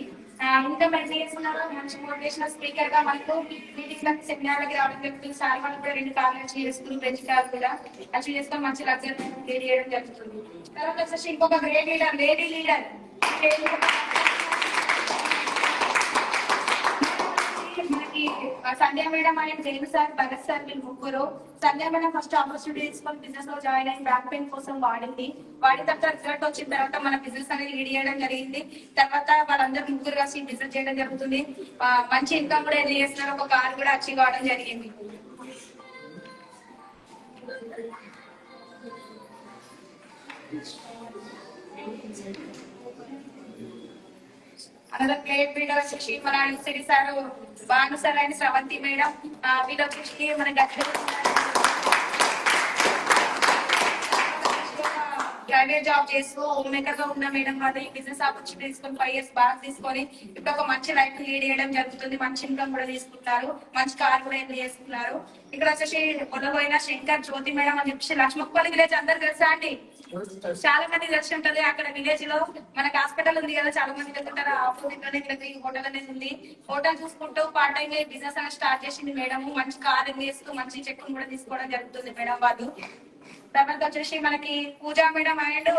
ఇన్కమ్ ఎన్ని చేస్తున్నారు, మంచి మోటివేషనల్ స్పీకర్ గా మనకు మీటింగ్ లకి సెమినార్లకి రావడం జరుగుతుంది. సార్ వాళ్ళు కూడా 2 కార్లు అచీవ్ చేసుకుని బెంచ్ కార్ కూడా అచీవ్ చేసుకొని మంచి లగ్జరీ క్రియేట్ చేయడం జరుగుతుంది. తర్వాత వచ్చేసి ఇంకొక గ్రేట్ లీడర్, లేడీ లీడర్ మనకి Sandhya madam and Devi sir, Bharat sir వీళ్ళు ముగ్గురు. సంధ్య మేడం ఫస్ట్ ఆపర్చునిటీ తీసుకొని బిజినెస్ లో జాయిన్ అయిన బ్యాక్ పెయిన్ కోసం వాడింది తర్వాత రిజల్ట్ వచ్చిన తర్వాత మన బిజినెస్ అనేది లీడ్ చేయడం జరిగింది. తర్వాత వాళ్ళందరూ ముగ్గురు కలిసి బిజినెస్ చేయడం జరుగుతుంది. మంచి ఇన్కమ్ కూడా ఎన్ని చేస్తున్నారు, ఒక కార్ కూడా అచీవ్ కావడం జరిగింది. అనదర్ గ్రేట్ లీడర్ వచ్చేసి మన Siri sir, Bhanu sir and Sravanthi madam. వీళ్ళు వచ్చేసి మన ప్రైవేట్ జాబ్ చేస్తూ హోమ్ మేకర్ గా ఉన్న మేడం వాళ్ళు ఈ బిజినెస్ ఆపర్చునిటీ తీసుకొని 5 years బ్యాక్ తీసుకొని ఇప్పుడు ఒక మంచి లైఫ్ లీడ్ చేయడం జరుగుతుంది. మంచి ఇన్కమ్ కూడా తీసుకుంటారు, మంచి కార్ కూడా ఏం చేసుకున్నారు. ఇక్కడ వచ్చేసి కొనబోయిన శంకర్ జ్యోతి మేడం అని చెప్పేసి లక్ష్మప్పల్లి విలేజ్ అందరు తెలుసా అండి? చాలా మంది తెలిసి ఉంటది. అక్కడ విలేజ్ లో మనకి హాస్పిటల్ ఉంది కదా, చాలా మంది వెళ్తుంటారు. ఆపోజిట్ లోనే వీళ్ళకి హోటల్ అనేది ఉంది. హోటల్ చూసుకుంటూ పార్ట్ టైం బిజినెస్ అనేది స్టార్ట్ చేసింది మేడం. మంచి కార్ చేస్తూ మంచి చెక్ కూడా తీసుకోవడం జరుగుతుంది మేడం వాళ్ళు. తర్వాత వచ్చేసి మనకి పూజా మేడం అండ్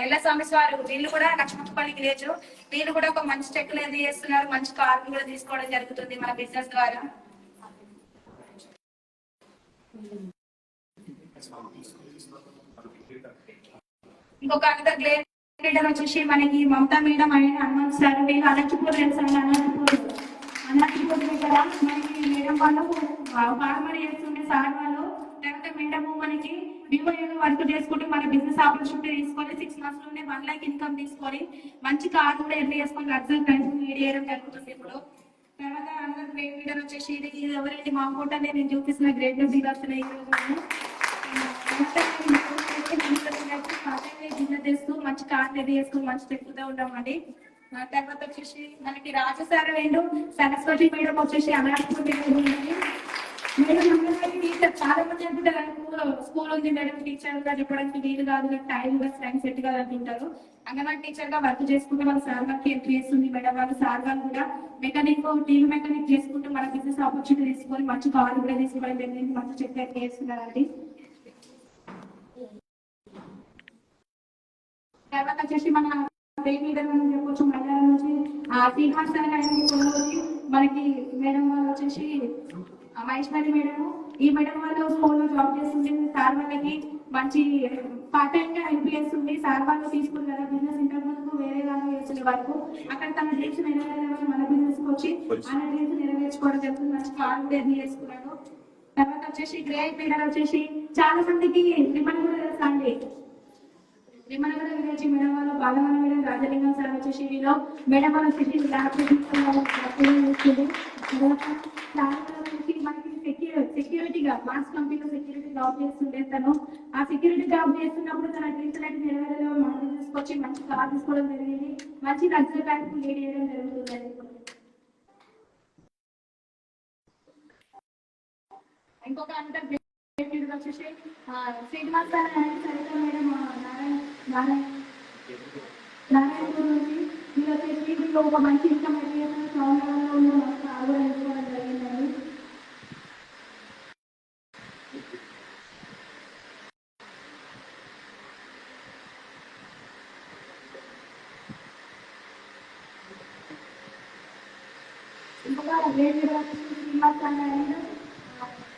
ఎల్లస్వామి వారు, వీళ్ళు కూడా లక్ష్మణపల్లి విలేజ్. వీళ్ళు కూడా ఒక మంచి చెక్ చేస్తున్నారు, మంచి కార్ కూడా తీసుకోవడం జరుగుతుంది మన బిజినెస్ ద్వారా. ఇంకొక అనదర్ గ్రేట్ లీడర్ వచ్చేసి మనకి Mamata madam and Hanumanth sir. వీళ్ళు అనంతపూర్ తెలుసండి, అనంతపూర్ దగ్గర మనకి మేడం వాళ్ళు ఫార్మర్ చేస్తుండే సార్ వాళ్ళు. తర్వాత మేడం మనకి వివోలో వర్క్ చేసుకుంటూ మన బిజినెస్ ఆపర్చునిటీ తీసుకొని 6 months లోనే 1 lakh ఇన్కమ్ తీసుకొని మంచి కార్ కూడా ఎర్న్ చేసుకొని లగ్జరీ లైఫ్ లీడ్ చేయడం జరుగుతుంది ఇప్పుడు. తర్వాత అందరూ గ్రేట్ లీడర్ వచ్చేసి ఇది ఎవరైతే మా ఫోటో నేను చూపిస్తున్న గ్రేట్ లీడర్స్ బిజినెస్ చేస్తూ మంచి కార్ రెడీ చేసుకుని మంచి చెప్పుతూ ఉంటామండి. తర్వాత వచ్చేసి మనకి రాజసారి వేండు సరస్వతి మేడం వచ్చేసి అమరాపూర్ టీచర్. చాలా మంది అంటుంటారు స్కూల్ ఉంది మేడం టీచర్ గా చెప్పడానికి వీలు కాదు, టైం టైం సెట్ కాదు అంటుంటారు. అంగన్వాడీ టీచర్ గా వర్క్ చేసుకుంటూ వాళ్ళ సార్ వర్క్ ఎంట్రీ చేస్తుంది మేడం. వాళ్ళ సార్ వాళ్ళు కూడా మెకానిక్ టీవీ మెకానిక్ చేసుకుంటూ మన బిజినెస్ ఆపర్చునిటీ తీసుకొని మంచి కార్ కూడా తీసుకోవడం మంచి చెక్ చేస్తున్నారండి. తర్వాత వచ్చేసి మన గ్రేట్ లీడర్ అని చెప్పొచ్చు మహిళల నుంచి శ్రీనివాస్ సార్ మనకి మేడం వాళ్ళు వచ్చేసి మహేశ్వరి మేడం. ఈ మేడం వాళ్ళు స్కూల్లో జాబ్ చేస్తుంటే సార్ వాళ్ళకి మంచి పార్ట్ టైం గా హెల్ప్ చేస్తుంది. సార్ వాళ్ళు తీసుకుని కదా బిజినెస్ ఇంటర్వ్యూ వేరే వాళ్ళు చేసిన వరకు అక్కడ తన డ్రీమ్స్ నెరవేరే మన బిజినెస్ కి వచ్చి ఆ డ్రీమ్స్ నెరవేర్చుకోవడం జరుగుతుంది. మంచి కార్ జర్నీ చేసుకున్నాడు. తర్వాత వచ్చేసి గ్రేట్ లీడర్ వచ్చేసి చాలా మందికి మిమ్మల్ని కూడా తెలుసా అండి, విమలగడ విలేజ్ మేడం వాళ్ళు బాలమన మేడం, రాజలింగం సార్ వచ్చేసి వీళ్ళు మేడం వాళ్ళు వచ్చేసి మనకి సెక్యూరిటీగా మాస్ కంపెనీలో సెక్యూరిటీ జాబ్ చేస్తుండే తను. ఆ సెక్యూరిటీ జాబ్ చేస్తున్నప్పుడు తన డ్రీమ్స్ అనేది నెరవేరేలో మనం తీసుకొచ్చి మంచి కార్ తీసుకోవడం జరిగింది, మంచి లగ్జరీ లైఫ్ లీడ్ చేయడం జరుగుతుంది. ఇంకొక అంటే వచ్చేసి శ్రీనివాస్ సార్ సరిత మేడం నారాయణపూర్ నుంచి వీళ్ళు వచ్చేసి వీళ్ళు ఒక మంచి ఇన్కమ్ సౌందర్యంలో ఆవిరించుకోవడం జరిగిందండి. ఇంకొక శ్రీనివాస్ సార్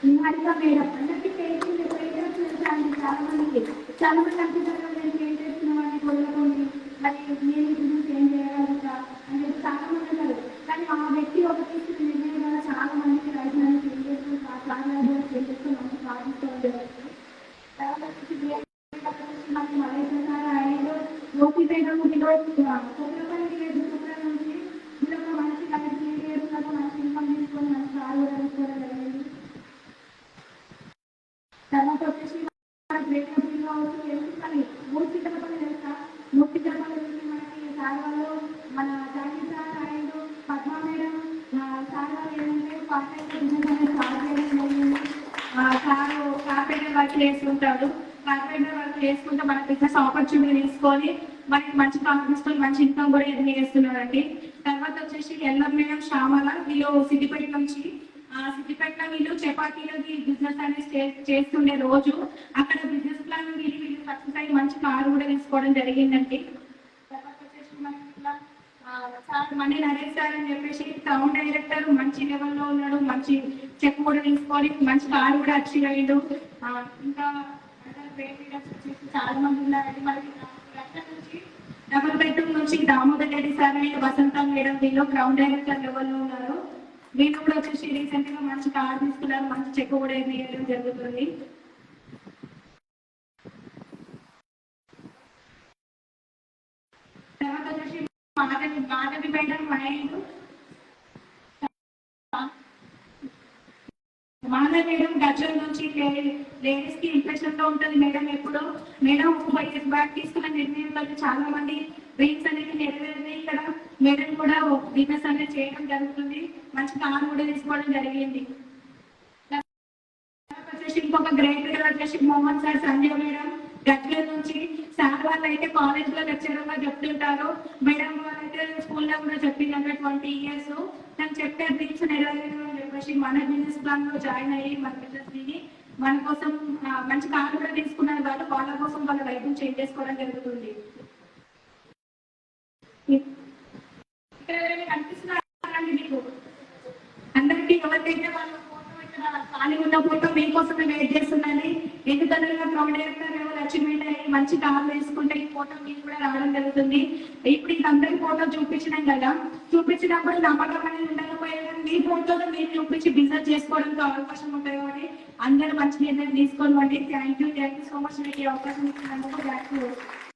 నిహారిక మేడం. అందరికీ పెయింటింగ్ తెలుసండి, చాలా మంది అనుకుంటారు నేను పెయింట్ చేస్తున్న వాడిని కొడుకోండి మరి నేను బిజినెస్ ఏం చేయగలుగుతా అని చెప్పి చాలా మంది అంటారు. కానీ ఆ వ్యక్తి ఒక తీసుకున్న నిర్ణయం వల్ల చాలా మందికి రైతులు పెయింట్ చేస్తూ పెయింట్ చేస్తూ మంచి సాధిస్తూ తర్వాత మనకి మలేషియా సార్ ఆయన మోసిపేట కొత్తపల్లి నుంచి వీళ్ళు మంచి లైఫ్ లీడ్ చేస్తున్నారు, మంచి ఇన్కమ్ తీసుకొని మంచి కార్ కూడా తీసుకోవడం జరిగింది. తర్వాత వచ్చేసి మూర్తి తిరుపతి తెలుసా, మూర్తి తిరుపతి నుంచి మనకి సార్ వాళ్ళు మన Jackie sir and Padma madam sir వాళ్ళు ఏంటంటే పార్ట్ టైం బిజినెస్ అనేది స్టార్ట్ చేయడం జరిగింది. సారు కార్పెంటర్ వర్క్ చేసుకుంటాడు. కార్పెంటర్ వర్క్ చేసుకుంటే మన బిజినెస్ ఆపర్చునిటీ తీసుకొని మనకి మంచి కాంపిటీషన్ తీసుకొని మంచి ఇన్కమ్ కూడా ఎర్న్ చేస్తున్నారండి. తర్వాత వచ్చేసి ఎల్ఎం మేడం శ్యామల, వీళ్ళు సిద్దిపేట నుంచి సిద్దిపేటలో వీళ్ళు చపాతీలది బిజినెస్ అనేది చేస్తుండే రోజు అక్కడ బిజినెస్ ప్లాన్ వీళ్ళు సక్సెస్ అయ్యి మంచి కారు కూడా తీసుకోవడం జరిగిందండి. తర్వాత వచ్చేసి మనకి ఇట్లా సార్ మనీ నరేష్ సార్ అని చెప్పేసి టౌన్ డైరెక్టర్ మంచి లెవెల్లో ఉన్నాడు, మంచి చెక్ కూడా తీసుకొని మంచి కారు కూడా అచీవ్ అయ్యాడు. ఇంకా చాలా మంది ఉన్నారండి. మనకి నుంచి డబుల్ బెడ్రూమ్ నుంచి దామోదర్ రెడ్డి సార్ అని వసంత మేడం వీళ్ళు గ్రౌండ్ డైరెక్టర్ లెవెల్లో ఉన్నారు. వీళ్ళు కూడా వచ్చేసి రీసెంట్ గా మంచి కార్ తీసుకున్నారు, మంచి చెక్ కూడా వేయడం జరుగుతుంది. తర్వాత వచ్చేసి మాధవి మేడం మాధవి మేడం గజ్వల్ నుంచి లేడీస్ కి ఇంప్రెషన్ గా ఉంటుంది మేడం. ఎప్పుడు మేడం 5 years బ్యాక్ తీసుకున్న నిర్ణయంలో చాలా మంది డ్రీమ్స్ అనేది నెరవేరినాయి. ఇక్కడ మేడం కూడా బిజినెస్ అనేది చేయడం జరుగుతుంది, మంచి కార్ కూడా తీసుకోవడం జరిగింది. వచ్చేసి ఇంకొక గ్రేట్ వచ్చేసి మోహన్ సార్ సంజయ్ మేడం గజ్వల్ నుంచి. సార్ వాళ్ళు అయితే కాలేజ్ లో లెక్చరర్ గా చెప్తుంటారు, మేడం వాళ్ళైతే స్కూల్లో కూడా చెప్పిందంటే 20 years తను చెప్పే డ్రీమ్స్ నెరవేరు అని చెప్పేసి మన బిజినెస్ ప్లాన్ లో జాయిన్ అయ్యి మన బిజినెస్ ని మన కోసం మంచి కార్ కూడా తీసుకున్నారు కాబట్టి వాళ్ళ కోసం వాళ్ళ లైఫ్ చేంజ్ చేసుకోవడం జరుగుతుంది. ఇక్కడ కనిపిస్తున్నారండి మీకు అందరికీ ఎవరికైతే వాళ్ళు ఖాళీ ఉన్న ఫోటో మీకోసమే వెయిట్ చేస్తుందండి. ఎందుకంటే గ్రౌండ్ డైరెక్టర్ లెవెల్ అచీవ్మెంట్ అయ్యి మంచి కార్ వేసుకుంటే ఈ ఫోటో మీకు కూడా రావడం జరుగుతుంది. ఇప్పుడు ఇది అందరి ఫోటో చూపించినాం కదా, చూపించినప్పుడు నమ్మకం అనేది ఉండకపోయేది మీ ఫోటోలో మీరు చూపించి బిజినెస్ చేసుకోవడానికి అవకాశం ఉంటుంది కాబట్టి అందరూ మంచి నిర్ణయం తీసుకోండి. థ్యాంక్ యూ సో మచ్ మీకు అవకాశం ఇచ్చినందుకు. Thank you.